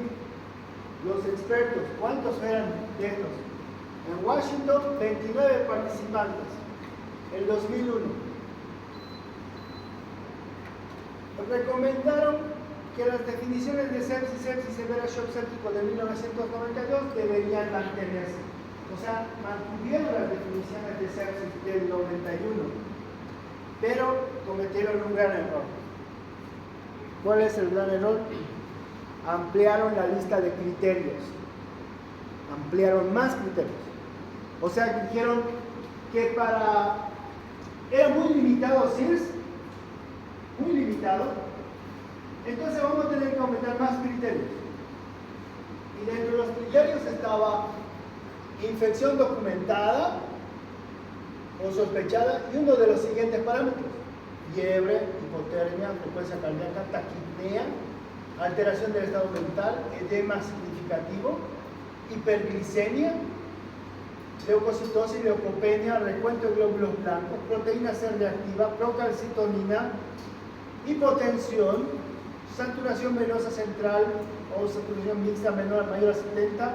los expertos. ¿Cuántos eran de estos? En Washington, 29 participantes. El 2001. recomendaron que las definiciones de sepsis, sepsis severa, shock séptico de 1992 deberían mantenerse. O sea, mantuvieron las definiciones de sepsis del 91, pero cometieron un gran error. ¿Cuál es el gran error? Ampliaron la lista de criterios. Ampliaron más criterios. O sea, dijeron que era muy limitado CIRS, muy limitado. Entonces vamos a tener que aumentar más criterios. Y dentro de los criterios estaba infección documentada o sospechada y uno de los siguientes parámetros: fiebre, hipotermia, frecuencia cardíaca, taquipnea, alteración del estado mental, edema significativo, hiperglicemia, leucocitosis, leucopenia, recuento de glóbulos blancos, proteína C reactiva, procalcitonina, hipotensión, saturación venosa central o saturación mixta menor o mayor a 70,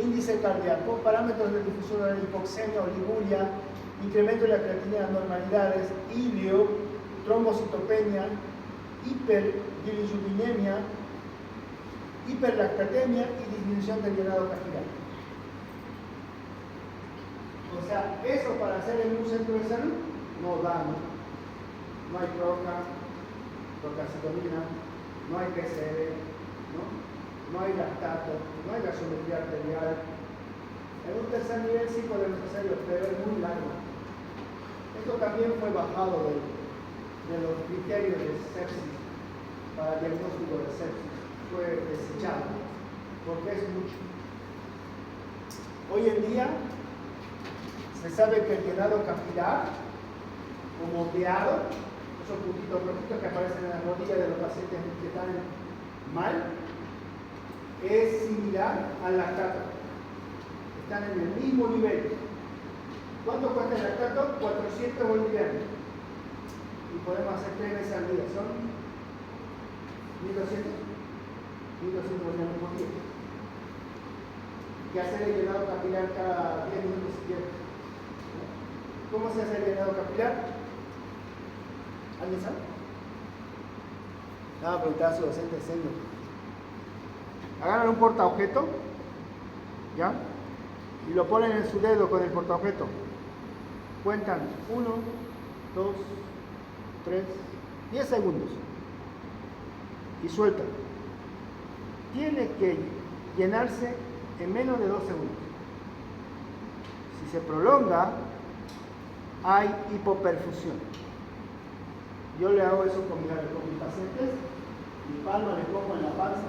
índice cardíaco, parámetros de difusión de la hipoxemia o liguria, incremento de la creatinina de anormalidades, ilio, trombocitopenia, hiperbilirubinemia, hiperlactatemia y disminución del llenado capilar. O sea, eso para hacer en un centro de salud no da, ¿no? No hay procalcitonina, no hay PCR, no hay lactato, no hay gasometría arterial. En un tercer nivel sí podemos hacerlo, pero es muy largo. Esto también fue bajado de los criterios de sepsis para diagnóstico de sepsis. Fue desechado porque es mucho. Hoy en día se sabe que el llenado capilar o moteado, esos puntitos rojitos que aparecen en las rodillas de los pacientes que están mal, es similar al lactato. Están en el mismo nivel. ¿Cuánto cuesta el lactato? 400 bolivianos. Y podemos hacer 3 veces al día. ¿Son 1.200? 1.200 bolivianos por día. Que hacer el llenado capilar cada 10 minutos si quieres. ¿Cómo se hace el llenado capilar? ¿Alguien sabe? Nada, preguntar a su docente, señor. Agarran un portaobjeto, ¿ya? Y lo ponen en su dedo con el portaobjeto. Cuentan 1, 2, 3, 10 segundos. Y sueltan. Tiene que llenarse en menos de 2 segundos. Si se prolonga, hay hipoperfusión. Yo le hago eso con mis pacientes. Mi palma le pongo en la panza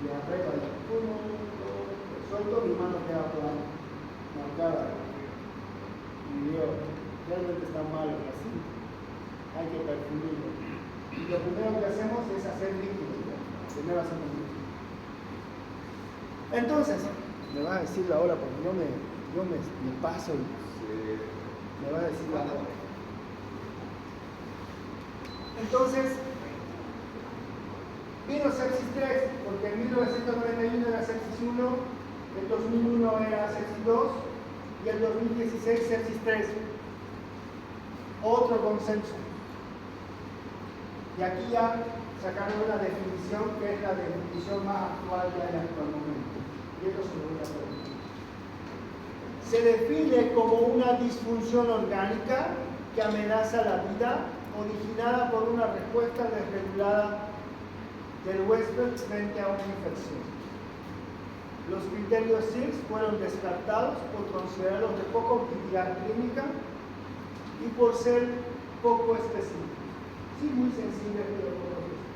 y arriba, 1, 2, suelto, mi mano queda toda marcada. Y digo, realmente está mal así. Hay que perfundirlo. Y lo primero que hacemos es hacer líquido. Primero hacemos líquido. Entonces, me vas a decir la hora porque yo me paso y me vas a decir la hora. Entonces, vino sepsis 3, porque en 1991 era sepsis 1, en 2001 era sepsis 2 y en 2016 sepsis 3. Otro consenso. Y aquí ya sacaron una definición que es la definición más actual que hay actualmente. Y esto se lo voy a preguntar. Se define como una disfunción orgánica que amenaza la vida, originada por una respuesta desregulada del huésped frente a una infección. Los criterios CIRS fueron descartados por considerarlos de poca utilidad clínica y por ser poco específicos. Sí, muy sensibles, pero poco específicos,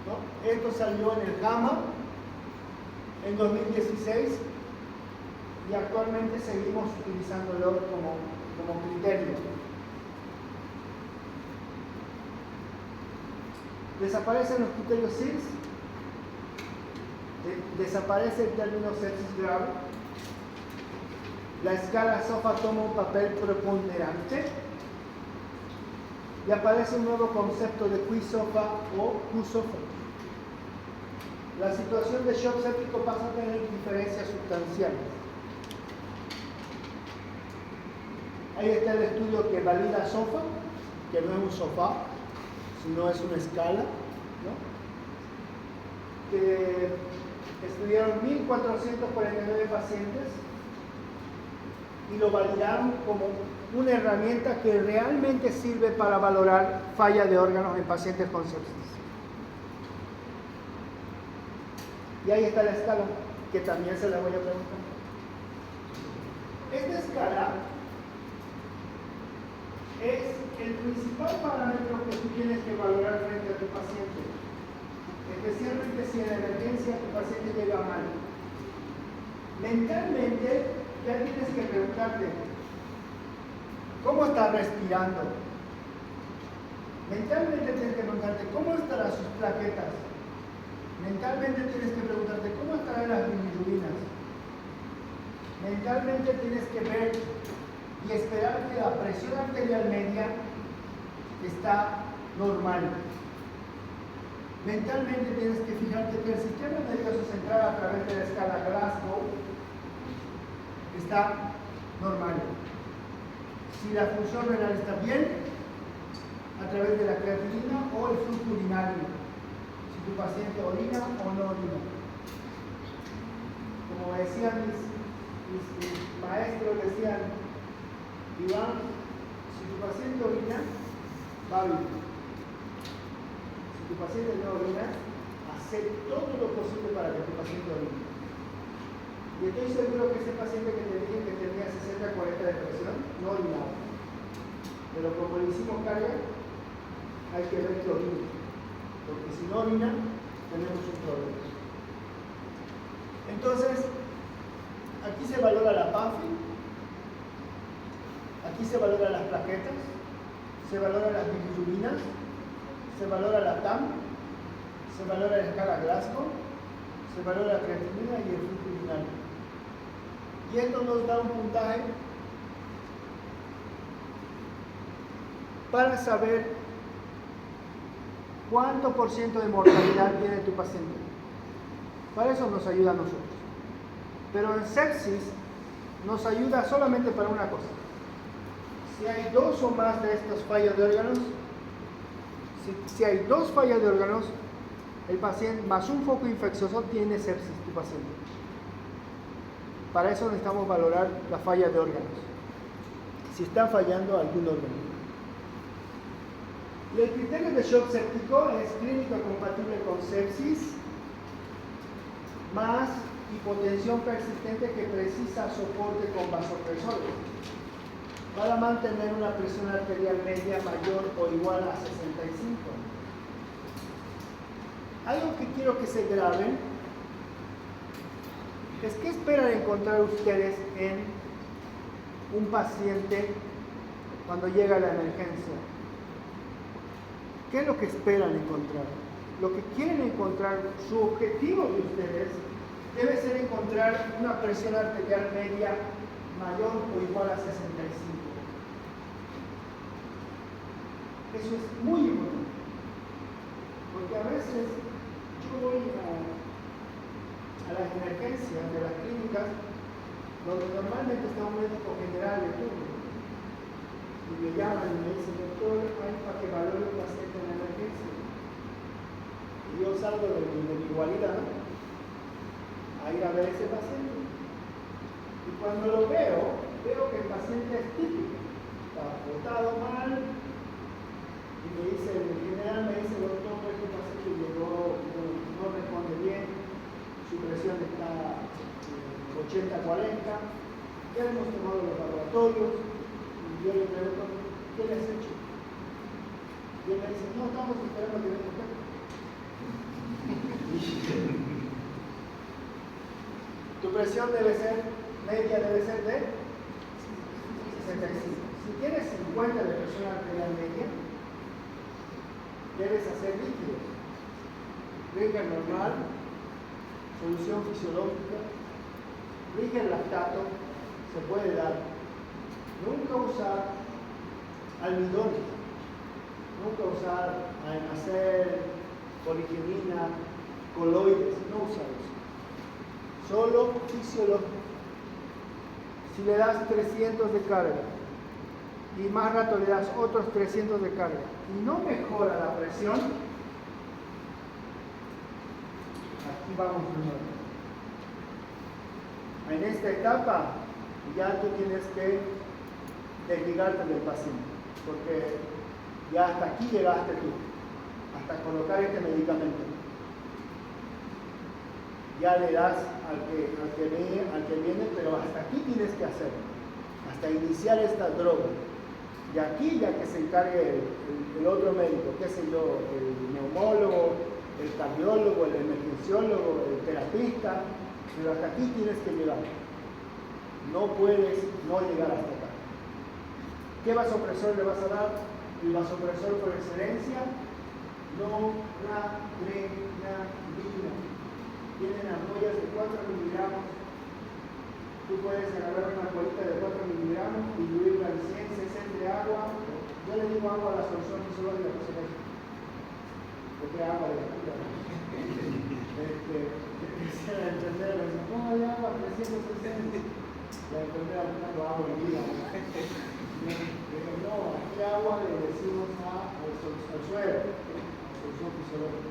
¿no? Esto salió en el JAMA en 2016 y actualmente seguimos utilizándolo como criterio. Desaparecen los criterios CIRS, desaparece el término sepsis grave, la escala SOFA toma un papel preponderante y aparece un nuevo concepto de QI-SOFA o Q-SOFA. La situación de shock séptico pasa a tener diferencias sustanciales. Ahí está el estudio que valida SOFA, que no es un sofá, sino es una escala, ¿no? Que estudiaron 1.449 pacientes y lo validaron como una herramienta que realmente sirve para valorar falla de órganos en pacientes con sepsis. Y ahí está la escala, que también se la voy a preguntar. Esta escala es el principal parámetro que tú tienes que valorar frente a tu paciente, especialmente si en la emergencia tu paciente llega mal. Mentalmente ya tienes que preguntarte, ¿cómo está respirando? Mentalmente tienes que preguntarte, ¿cómo estarán sus plaquetas? Mentalmente tienes que preguntarte, ¿cómo estarán las bilirrubinas? Mentalmente tienes que ver y esperar que la presión arterial media está normal. Mentalmente tienes que fijarte que el sistema nervioso central a través de la escala Glasgow está normal. Si la función renal está bien, a través de la creatinina o el flujo urinario, si tu paciente orina o no orina. Como decían mis maestros, decían, Iván, si tu paciente orina, va bien. Si tu paciente no orina, haz todo lo posible para que tu paciente orine. Y estoy seguro que ese paciente que te dije que tenía 60-40 de presión, no orinaba. Pero como le hicimos carga, hay que ver que orine. Porque si no orina, tenemos un problema. Entonces, aquí se valora la PAFI, aquí se valora las plaquetas, se valora las bilirrubinas, se valora la TAM, se valora la escala Glasgow, se valora la creatinina y el flujo urinario. Y esto nos da un puntaje para saber cuánto por ciento de mortalidad tiene tu paciente. Para eso nos ayuda a nosotros. Pero en sepsis nos ayuda solamente para una cosa. Si hay dos o más de estas fallas de órganos, si hay dos fallas de órganos, el paciente más un foco infeccioso tiene sepsis tu paciente. Para eso necesitamos valorar la falla de órganos. Si está fallando algún órgano. El criterio de shock séptico es clínico compatible con sepsis más hipotensión persistente que precisa soporte con vasopresores para mantener una presión arterial media mayor o igual a 65. Algo que quiero que se graben es que esperan encontrar ustedes en un paciente cuando llega la emergencia. ¿Qué es lo que esperan encontrar? Lo que quieren encontrar, su objetivo de ustedes debe ser encontrar una presión arterial media mayor o igual a 65. Eso es muy importante. Porque a veces yo voy a las emergencias de las clínicas donde normalmente está un médico general de turno y me llaman y me dicen, doctor, hay para que valore el paciente en la emergencia. Y yo salgo de mi guarida, ¿no?, a ir a ver ese paciente. Y cuando lo veo que el paciente es típico, está botado mal, y me dice, el general me dice, doctor, este paciente llegó, no responde bien, su presión está 80-40, ya hemos tomado los laboratorios, y yo le pregunto, ¿qué le has hecho? Y él me dice, no, estamos esperando que venga usted. Tu presión debe ser, media debe ser de 65. Si tienes 50 de presión arterial media, debes hacer líquidos. Ringer normal, solución fisiológica, Ringer lactato, se puede dar. Nunca usar almidones, nunca usar almacén, poliquinina, coloides, no usar eso. Solo fisiológico. Si le das 300 de carga y más rato le das otros 300 de carga y no mejora la presión, aquí vamos de nuevo. En esta etapa ya tú tienes que desligarte del paciente, porque ya hasta aquí llegaste tú, hasta colocar este medicamento. Ya le das al que viene, pero hasta aquí tienes que hacer, hasta iniciar esta droga. Y aquí ya que se encargue el otro médico, qué sé yo, el neumólogo, el cardiólogo, el emergenciólogo, el terapista, pero hasta aquí tienes que llegar. No puedes no llegar hasta acá. ¿Qué vasopresor le vas a dar? El vasopresor por excelencia, noradrenalina. Tienen ampollas de 4 miligramos. Tú puedes agarrar una bolita de 4 miligramos, diluirla en 100 cc de agua. Yo le digo agua a la solución fisiológica, por si acaso. Porque agua de la cura. Quisiera entender, me dice, ¿cómo hay agua? 360. La enfermera buscando agua en vida. No, aquí agua le decimos al suelo, solución fisiológica.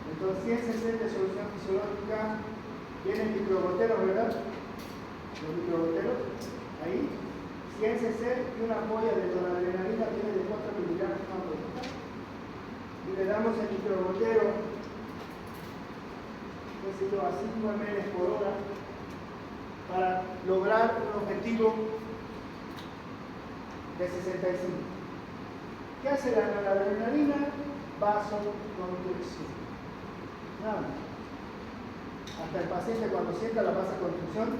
Entonces, 100 cc de solución fisiológica, tienen microgoteros, ¿verdad? Los microgoteros, ahí, 100 cc y una ampolla de noradrenalina tiene de 4 miligramos una bolita. Y le damos el microgotero, qué sé yo, a 5 ml por hora, para lograr un objetivo de 65. ¿Qué hace la noradrenalina? Vasoconstricción. Nada más. Hasta el paciente cuando sienta la vasoconstricción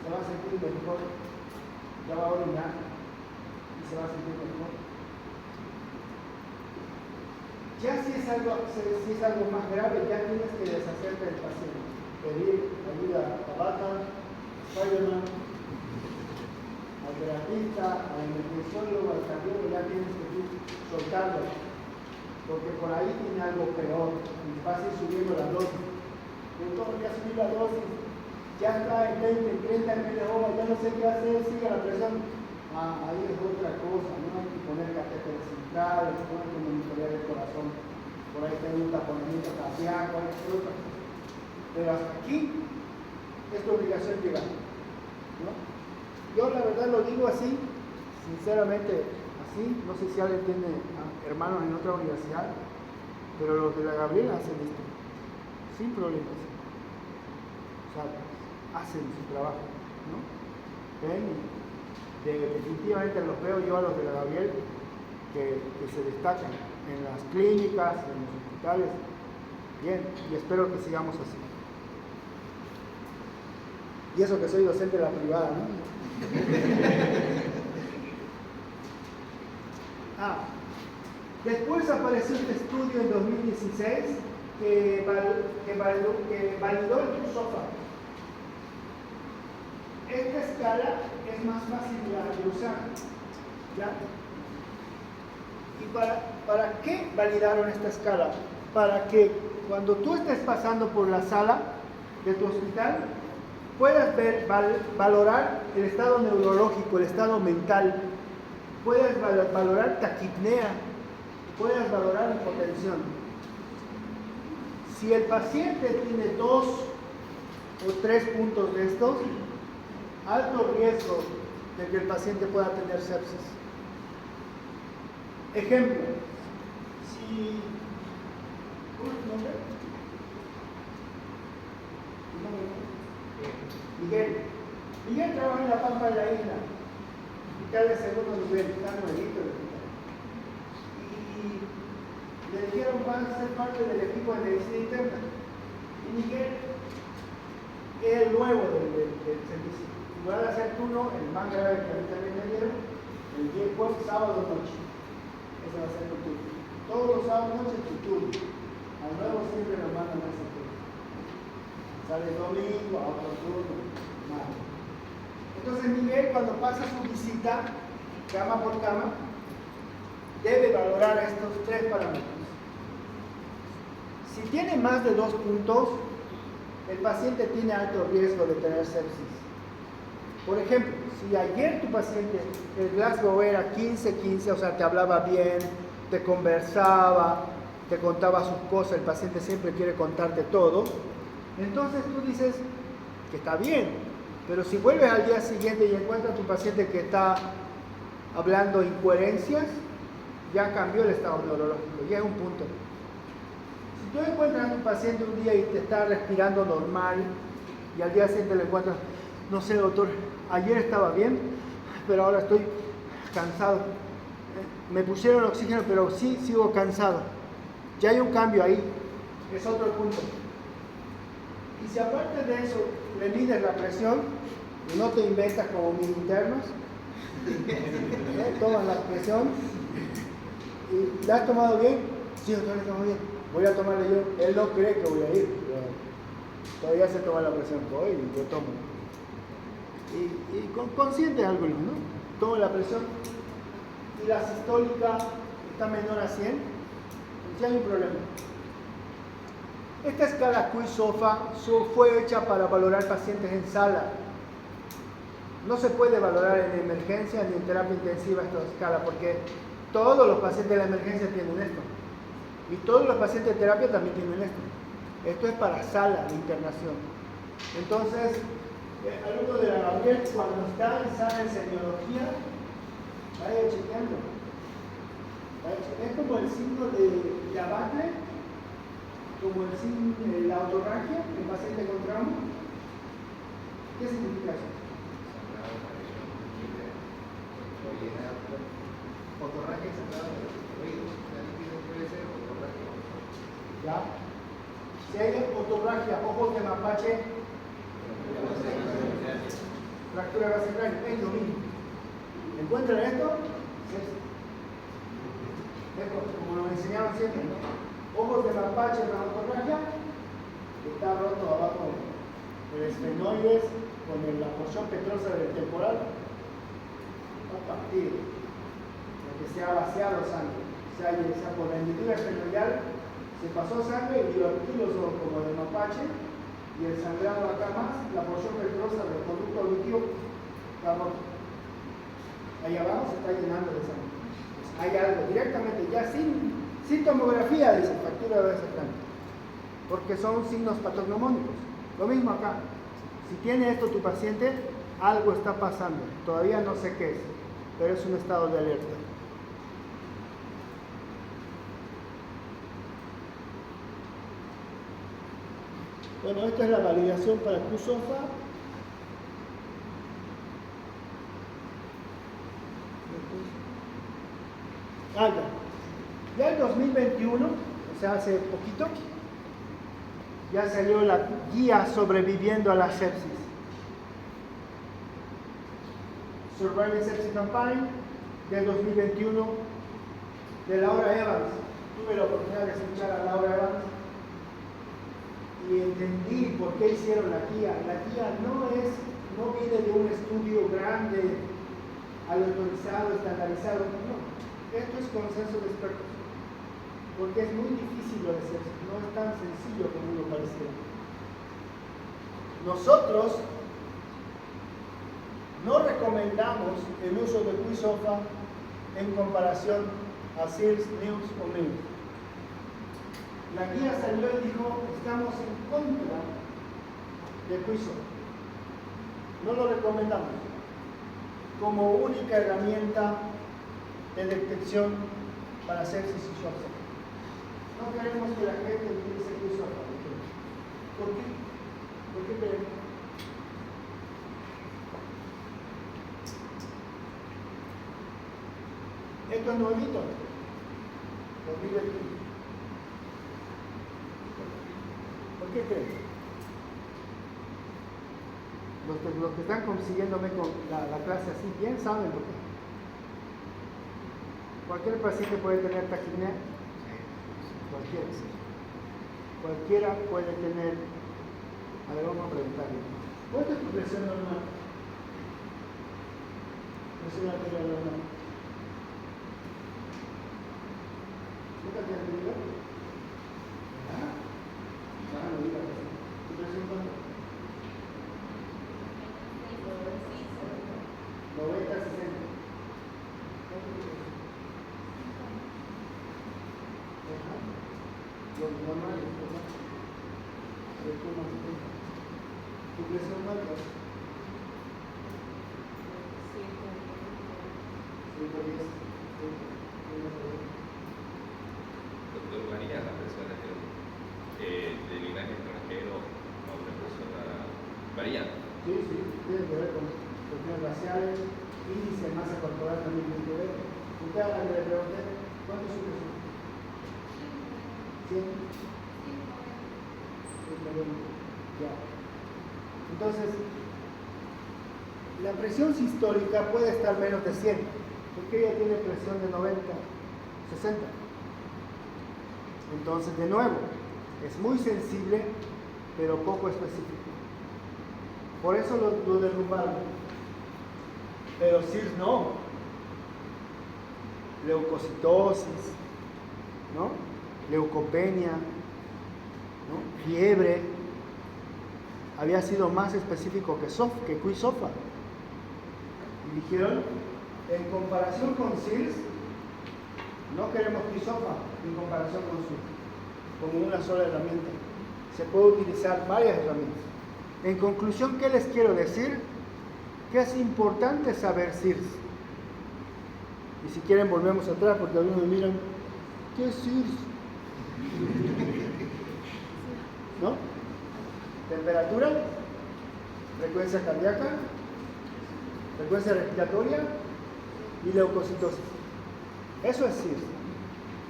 se va a sentir mejor, ya va a orinar y se va a sentir mejor. Ya si es algo más grave, ya tienes que deshacerte del paciente, pedir ayuda a Bata, Spiderman, al terapista, al emergenciólogo, al cardiólogo, ya tienes que soltarlo, porque por ahí tiene algo peor y vas a ir subiendo la dosis. Entonces ya subí la dosis, ya está en 20, 30 ml hora, ya no sé qué hacer, sigue la presión. Ahí es otra cosa, no hay que poner catéter central, no hay que monitorear el corazón, por ahí tengo un taponamiento cardíaco, hay que hacer otra cosa. Pero hasta aquí es tu obligación llegar, ¿no? Yo la verdad lo digo así, sinceramente así, no sé si alguien tiene hermanos en otra universidad, pero los de la Gabriela hacen esto, sin problemas. O sea, hacen su trabajo, ¿no? ¿Ven? Definitivamente los veo yo a los de la Gabriel que se destacan en las clínicas, en los hospitales. Bien, y espero que sigamos así. Y eso que soy docente de la privada, ¿no? Después apareció este estudio en 2016 que validó el Busofa. Esta escala es más fácil de usar, ¿ya? ¿Y para qué validaron esta escala? Para que cuando tú estés pasando por la sala de tu hospital puedas valorar el estado neurológico, el estado mental, puedas valorar taquipnea, puedas valorar hipotensión. Si el paciente tiene 2 o 3 puntos de estos, alto riesgo de que el paciente pueda tener sepsis. Ejemplo, si... ¿Cómo es tu nombre? Miguel trabaja en la Pampa de la Isla, hospital de segundo nivel, está nuevito el hospital. Y le dijeron van a ser parte del equipo de medicina interna. Y Miguel es el nuevo del servicio. Y van a hacer turno, el más grave que a mí también me dieron, el día jueves, sábado noche. Ese va a ser tu turno. Todos los sábados noche tu turno. Al nuevo siempre nos mandan a ese turno. Sale domingo, a otro turno, nada. Entonces Miguel, cuando pasa su visita, cama por cama, debe valorar estos 3 parámetros. Si tiene más de 2 puntos, el paciente tiene alto riesgo de tener sepsis. Por ejemplo, si ayer tu paciente, el Glasgow era 15-15, o sea, te hablaba bien, te conversaba, te contaba sus cosas, el paciente siempre quiere contarte todo, entonces tú dices que está bien, pero si vuelves al día siguiente y encuentras a tu paciente que está hablando incoherencias, ya cambió el estado neurológico, ya es un punto. Si tú encuentras a tu paciente un día y te está respirando normal y al día siguiente le encuentras, no sé doctor, ayer estaba bien, pero ahora estoy cansado. Me pusieron oxígeno, pero sí sigo cansado. Ya hay un cambio ahí, es otro punto. Y si aparte de eso le mides la presión y no te inventas como mis internos, toman la presión y ¿la has tomado bien? Sí, doctor, la tomo bien. Voy a tomarle yo. Él no cree que voy a ir, pero todavía se toma la presión hoy y yo tomo. Y consciente de algo, ¿no? Tomo la presión y la sistólica está menor a 100, ya hay un problema. Esta escala Quiz-SOFA fue hecha para valorar pacientes en sala. No se puede valorar en emergencia ni en terapia intensiva esta escala porque todos los pacientes de la emergencia tienen esto. Y todos los pacientes de terapia también tienen esto. Esto es para sala de internación. Entonces, alumno de la Gabriel, cuando está en sala de semiología, vaya chequeando. Es como el signo de Abacle, como el signo de la autorragia, el paciente con trauma. ¿Qué significa eso? Otorragia y sangrado de los oídos. La líquido puede ser otorragia. ¿Ya? Si hay otorragia, ojos de mapache, fractura base cráneo, es lo mismo. ¿Encuentran esto? Como nos enseñaban siempre, ¿no? Ojos de mapache con otorragia, está roto abajo el esfenoides con la porción petrosa del temporal, está partido, porque se ha vaciado sangre. O sea, por la hendidura esfenoidal se pasó sangre y aquí los ojos como de mapache y el sangrado acá más, la porción petrosa del conducto auditivo está roto. Ahí abajo se está llenando de sangre. Hay algo directamente, ya sin tomografía, dice fractura de ese cráneo, porque son signos patognomónicos. Lo mismo acá. Si tiene esto tu paciente, algo está pasando. Todavía no sé qué es, pero es un estado de alerta. Bueno, esta es la validación para Q-SOFA. Ya en 2021, o sea, hace poquito, ya salió la guía sobreviviendo a la sepsis. Surviving Sepsis Campaign del 2021 de Laura Evans. Tuve la oportunidad de escuchar a Laura Evans y entendí por qué hicieron la guía. La guía no viene de un estudio grande, autorizado, estandarizado, no. Esto es consenso de expertos, porque es muy difícil lo de sepsis, no es tan sencillo como uno pareciera. Nosotros no recomendamos el uso de Quiz-SOFA en comparación a SIRS, NIMS o MIMS. La guía salió y dijo, estamos en contra de Quiz-SOFA. No lo recomendamos como única herramienta de detección para sepsis y shock. No queremos que la gente utilice Quiz-SOFA. ¿Por qué? ¿Por qué queremos? Esto es nuevito, 2021. ¿Por qué creen? Los que están consiguiéndome con la clase así bien saben por qué. Cualquier paciente puede tener taquipnea. Cualquiera puede tener. A ver, vamos a preguntarle. ¿Cuánto es tu presión normal? Presión arterial normal. ¿Nunca te has medido? ¿Ah? No digas. ¿Tu presión cuánto? Los normales, ¿verdad? A ver, ¿qué más tengo? ¿Tu presión alta? 110. Doctor, varía la persona de linaje extranjero a una persona. ¿Varía? Sí, sí, tiene que ver con cuestiones raciales, índice de masa corporal también tiene que ver. Usted a la que le pregunté, ¿cuánto es su presión? 100. Ya. Entonces, la presión sistólica puede estar menos de 100, porque ella tiene presión de 90, 60. Entonces, de nuevo, es muy sensible, pero poco específico. Por eso lo derrumbaron. Pero SIRS no. Leucocitosis, ¿no? Leucopenia, ¿no? Fiebre. Había sido más específico que Quisofa. Y dijeron, en comparación con SIRS, no queremos Quisofa en comparación con SIRS, como una sola herramienta. Se puede utilizar varias herramientas. En conclusión, ¿qué les quiero decir? Que es importante saber SIRS. Y si quieren volvemos atrás, porque algunos me miran, ¿qué es SIRS? ¿No? Temperatura, frecuencia cardíaca, frecuencia respiratoria y leucocitosis. Eso es SIRS.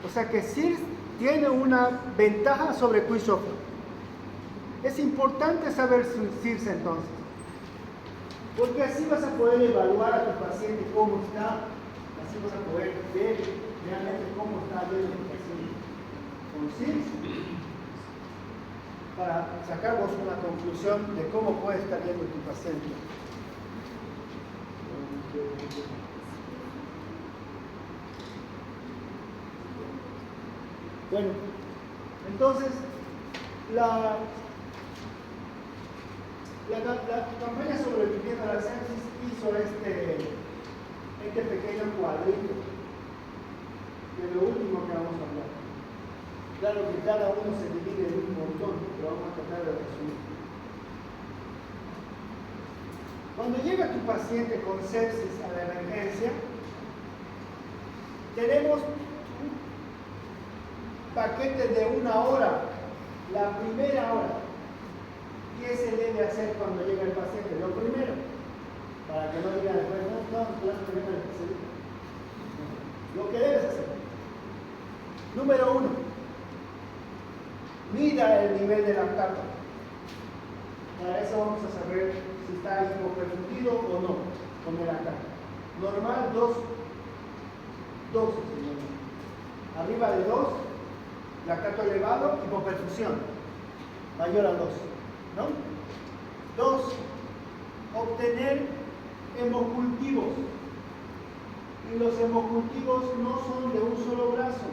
O sea que SIRS tiene una ventaja sobre Quisofa. Es importante saber SIRS entonces, porque así vas a poder evaluar a tu paciente cómo está, así vas a poder ver realmente cómo está yendo tu paciente con SIRS, para sacarnos una conclusión de cómo puede estar yendo tu paciente. Bueno, entonces la campaña Sobreviviendo a la Sepsis hizo este pequeño cuadrito de lo último que vamos a hablar. Claro que cada uno se divide en un montón, pero vamos a tratar de resumir. Cuando llega tu paciente con sepsis a la emergencia, tenemos un paquete de 1 hora, la primera hora. ¿Qué se debe hacer cuando llega el paciente? Lo primero, para que no digan después, no, primero el especialista. Lo que debes hacer. Número 1, mida el nivel de lactato. Para eso vamos a saber si está hipoperfundido o no con el lactato. Normal 2, arriba de 2, lactato elevado, hipoperfusión, mayor a 2. ¿No? 2. Obtener hemocultivos. Y los hemocultivos no son de un solo brazo,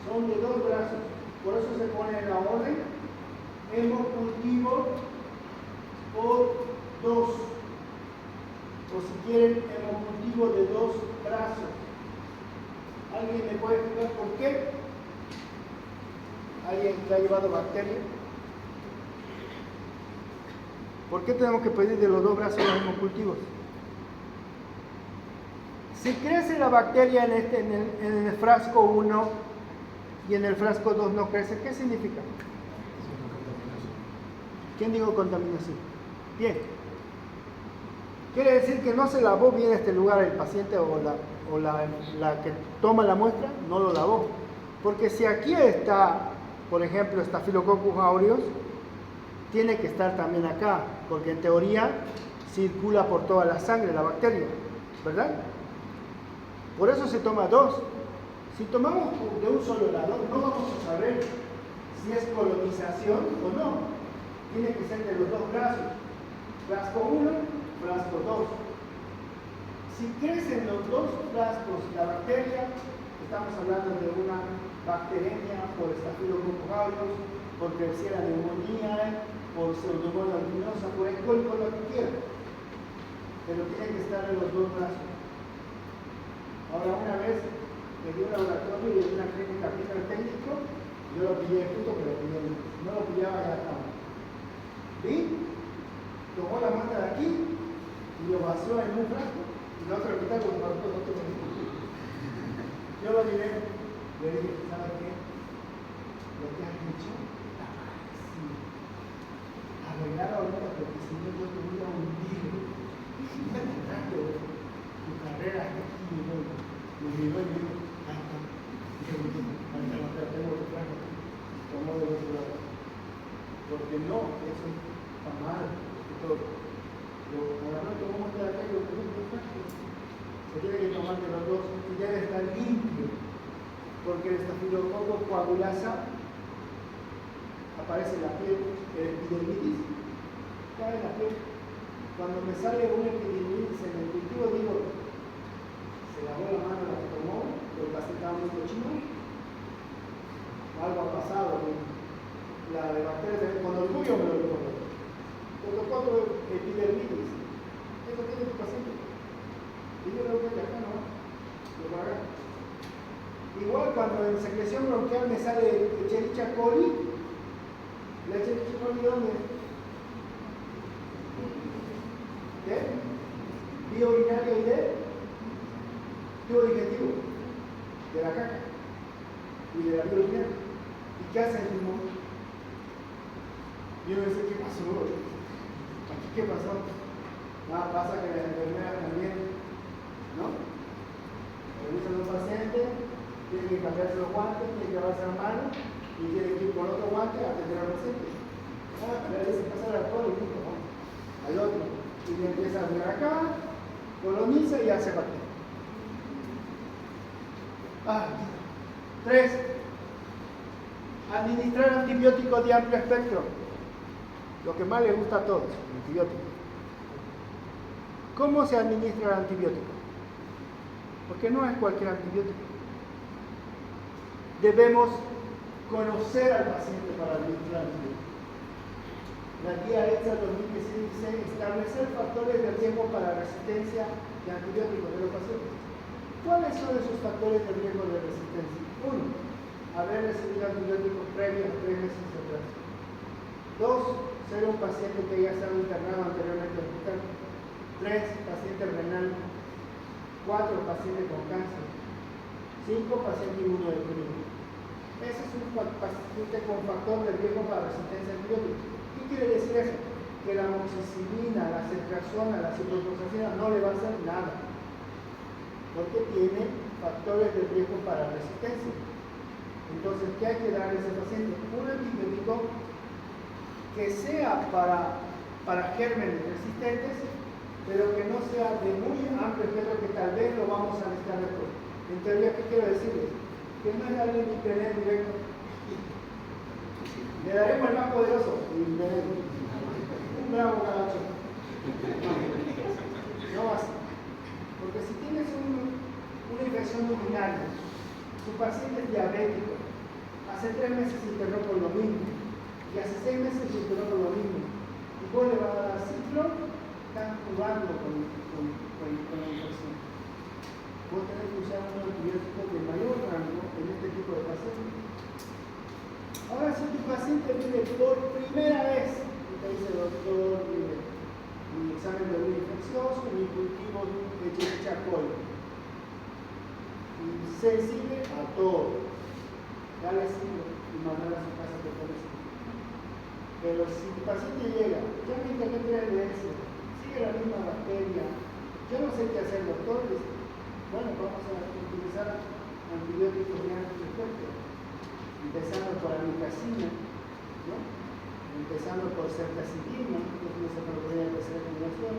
son de 2 brazos. Por eso se pone en la orden hemocultivo por 2. O si quieren, hemocultivo de 2 brazos. ¿Alguien me puede explicar por qué? ¿Alguien que ha llevado bacteria? ¿Por qué tenemos que pedir de los 2 brazos los hemocultivos? Si crece la bacteria en el frasco 1 y en el frasco 2 no crece, ¿qué significa? ¿Quién dijo contaminación? Bien. ¿Quiere decir que no se lavó bien este lugar el paciente o la que toma la muestra? No lo lavó. Porque si aquí está, por ejemplo, Staphylococcus aureus, tiene que estar también acá, porque en teoría circula por toda la sangre la bacteria, ¿verdad? Por eso se toma 2. Si tomamos de un solo lado, no vamos a saber si es colonización o no. Tiene que ser de los 2 brazos. Frasco 1, frasco 2. Si crecen los 2 frascos la bacteria, estamos hablando de una bacteremia por Staphylococcus aureus, por Klebsiella pneumoniae, por Pseudomonas aeruginosa, por E. coli, por lo que quieran. Pero tiene que estar en los 2 brazos. Ahora, una vez me di un laboratorio y en una clínica técnico, Yo lo pillé justo, pero lo pillé. Si no lo pillaba, ya estaba. ¿Vi? Tomó la manta de aquí y lo vació en un frasco. Y la otra mitad lo guardó en otro frasco. Yo lo miré, le dije, ¿sabes qué? Lo que has hecho está mal. Sí. Arreglar ahorita, porque si no yo te voy a hundir. Tu carrera está aquí, y bueno. Me miró y me dijo, ahí está. Tengo otro frasco. Tomó del otro lado. Porque no, eso está mal. Normalmente vamos a estar acá y lo que se tiene que tomar de los dos y debe estar limpio, porque el estafilococo coagulasa aparece en la piel, el epidermidis cae en la piel. Cuando me sale un epidermidis en el cultivo, digo, se lavó la mano, la que tomó, el paciente estaba muy cochino, algo ha pasado, la de bacterias, con orgullo me lo digo. Otro 4 epidermidis. Eso tiene tu paciente. Y yo lo veo que acá no. Lo paga. Igual cuando en secreción bronquial me sale Escherichia coli. ¿La Escherichia coli dónde? ¿Qué? Vía urinaria y de tubo digestivo. De la caca. Y de la vía urinaria. ¿Y qué hace el pulmón? Yo me dice, ¿qué pasó? ¿Aquí qué pasó? Ah, pasa que la enfermera también, ¿no? Revisa a un paciente, tiene que cambiarse los guantes, tiene que lavarse las manos y tiene que ir con otro guante a atender al paciente. Ah, le dice pasar al alcohol y listo, ¿no? Al otro. Y le empieza a mirar acá, coloniza y hace bacteria. 3. Administrar antibióticos de amplio espectro. Lo que más le gusta a todos, el antibiótico. ¿Cómo se administra el antibiótico? Porque no es cualquier antibiótico. Debemos conocer al paciente para administrar antibióticos. La guía ETSA 2016 dice establecer factores de riesgo para resistencia de antibióticos de los pacientes. ¿Cuáles son esos factores de riesgo de resistencia? 1. Haber recibido antibióticos previos a 3 meses atrás. 2. Ser un paciente que haya estado internado anteriormente en el hospital. 3. Paciente renal. 4. Paciente con cáncer. 5. Paciente inmunodeprimido. Ese es un paciente con factor de riesgo para resistencia a antibióticos. ¿Qué quiere decir eso? Que la amoxicilina, la ceftriaxona, la ciprofloxacina no le va a hacer nada. Porque tiene factores de riesgo para resistencia. Entonces, ¿qué hay que darle a ese paciente? Un antibiótico que sea para gérmenes resistentes, pero que no sea de muy amplio espectro, que tal vez lo vamos a necesitar después. En teoría, ¿qué quiero decirles? Que no es darle un internet directo. Le daremos el más poderoso, un bravo caracho. No basta. Porque si tienes una infección urinaria, tu paciente es diabético, hace 3 meses se internó por lo mismo, y hace 6 meses se internó por lo mismo, y vos le vas a dar ciclo, están jugando con la infección. Vos tenés que usar un antibiótico de mayor rango en este tipo de pacientes. Ahora, si tu paciente viene por primera vez, y te dice, doctor, mi examen de orina infeccioso, mi cultivo de Escherichia coli, y sensible a todo, dale ciclo y mandar a su casa por todo. Pero si tu paciente llega, ya me internet de ALS, sigue la misma bacteria, yo no sé qué hacer, doctor, bueno, vamos a utilizar antibióticos de amplio espectro, empezando por amikacina, ¿no? Empezando por ceftazidima, que es una cefalopatía de tercera generación.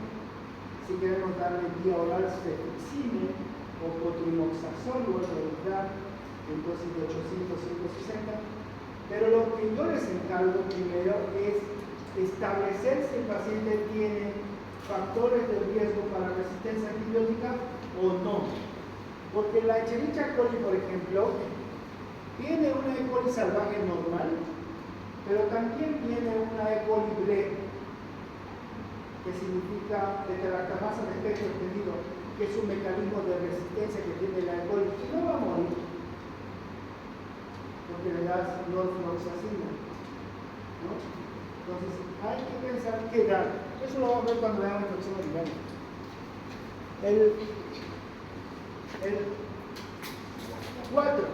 Si queremos darle vía oral cefixime o cotrimoxazol, luego de dar en dosis de 800-160. Pero lo que yo les encargo primero es establecer si el paciente tiene factores de riesgo para resistencia antibiótica o no. Porque la Escherichia coli, por ejemplo, tiene una E. coli salvaje normal, pero también tiene una E. coli bre, que significa tetralactamasa de espectro extendido, que es un mecanismo de resistencia que tiene la E. coli, y no va a morir. Porque porque le das norfloxacina, ¿no? Entonces, hay que pensar qué dar. Eso lo vamos a ver cuando veamos la infección urinaria. El 4.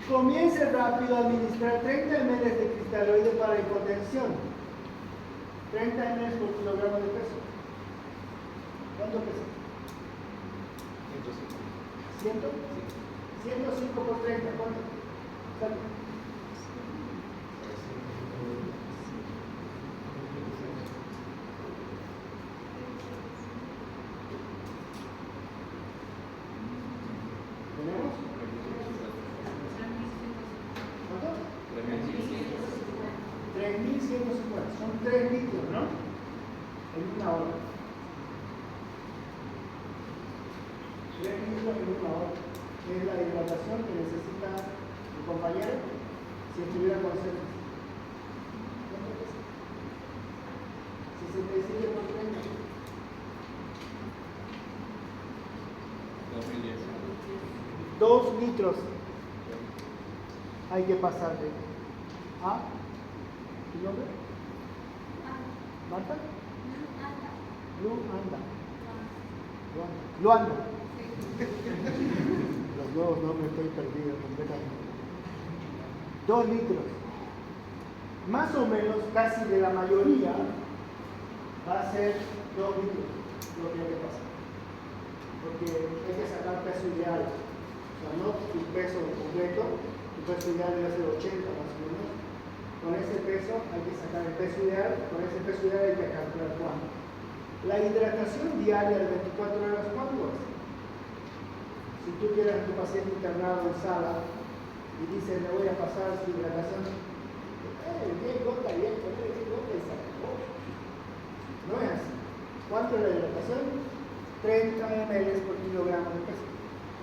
Comience rápido a administrar 30 ml de cristaloide para hipotensión. 30 ml por kilogramo de peso. ¿Cuánto pesa? 100? 105 por 30, ¿cuánto? ¿Cuánto? ¿Tenemos? ¿Cuánto? 3.150, son 3 litros, ¿no? En una hora. 3 litros en una hora. Es la hidratación que necesita el compañero si estuviera con sed. ¿Cuánto pesa? 67 por 30. 2 litros hay que pasarle. ¿Ah? ¿Tu nombre? ¿Marta? Luanda. Luanda. Los nuevos nombres estoy perdido completamente. 2 litros. Más o menos, casi de la mayoría, va a ser 2 litros lo que hay que pasar. Porque hay que sacar peso ideal. O sea, no tu peso completo, tu peso ideal debe ser 80 más o menos. Con ese peso hay que sacar el peso ideal, con ese peso ideal hay que calcular cuánto. La hidratación diaria de 24 horas, ¿cuánto es? Si tú tienes a tu paciente internado en sala y dices, le voy a pasar su hidratación, 10 gotas, 10 gotas y se acabó. No es así. ¿Cuánto es la hidratación? 30 ml por kilogramo de peso.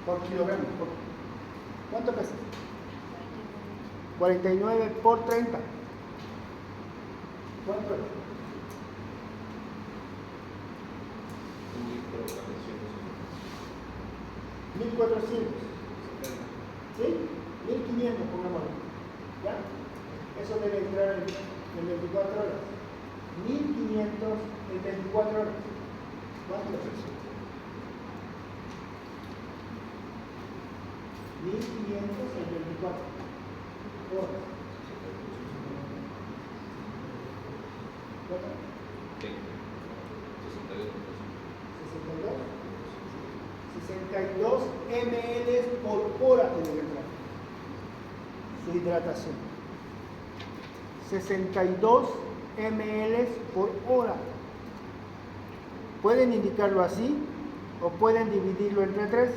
Por kilogramo. ¿Cuánto pesa? 49 por 30. ¿Cuánto es? Un litro, 1400. ¿Sí? 1500, pongámoslo. ¿Ya? Eso debe entrar en 24 horas. 1500 en 24 horas. ¿Cuánto es eso? 1500 en 24 horas. ¿Cuánto? 62 ml por hora tiene que entrar su hidratación. 62 ml por hora. Pueden indicarlo así o pueden dividirlo entre 3.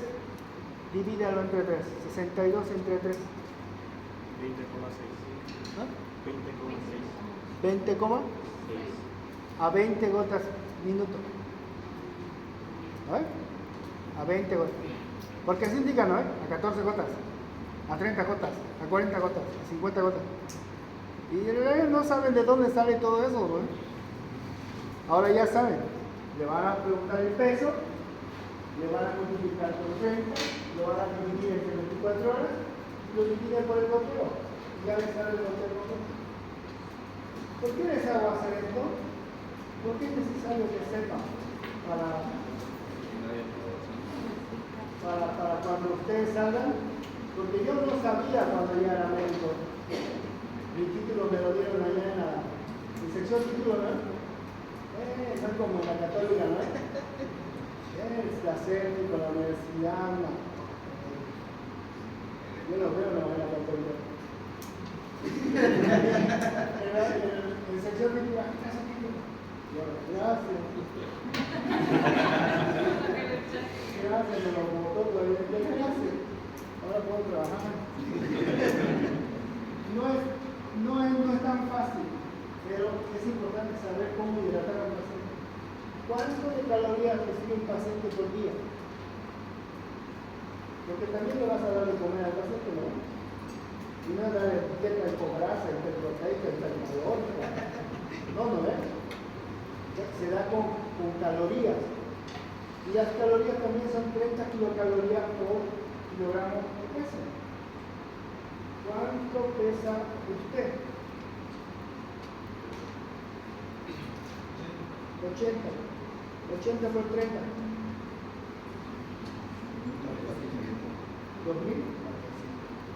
Divídalo entre 3. 62 entre 3. 20,6. ¿Ah? 20,6. 20, a 20 gotas minuto. ¿Eh? A 20 gotas. Porque así indican, ¿no? A 14 gotas, a 30 gotas, a 40 gotas, a 50 gotas. Y ellos no saben de dónde sale todo eso, ¿no? Ahora ya saben. Le van a preguntar el peso, le van a multiplicar por 30, lo van a dividir entre 24 horas, lo dividen por el goteo. Y ya les sale el goteo. ¿Por qué les hago hacer esto? Porque es necesario que sepan para cuando ustedes salgan, porque yo no sabía cuando ya era médico. Mi título me lo dieron allá en la sección título, ¿no? Son como la católica, ¿no? Es la CERTI con la universidad, no. Yo lo veo, no, en la católica. En sección título, ¿casa título? Gracias. Gracias, me lo votó todavía. Gracias. Ahora puedo trabajar. No es tan fácil, pero es importante saber cómo hidratar a un paciente. ¿Cuánto de calorías recibe un paciente por día? Porque también le vas a dar de comer al paciente, ¿no? Y no es darle etiqueta de hipograsa, hiperproteica, hipercalórica. No es. Se da con calorías. Y las calorías también son 30 kilocalorías por kilogramo de peso. ¿Cuánto pesa usted? 80. 80 por 30.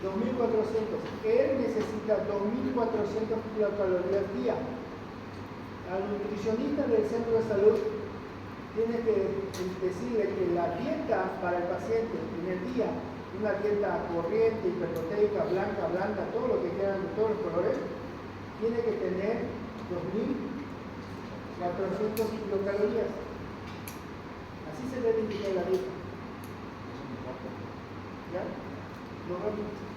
2400. Él necesita 2400 kilocalorías al día. Al nutricionista del centro de salud tiene que decirle que la dieta para el paciente en el día, una dieta corriente, hiperproteica, blanca, blanda, todo lo que quieran de todos los colores, tiene que tener 2400 kilocalorías. Así se debe indicar la dieta. ¿Ya? Nos vemos.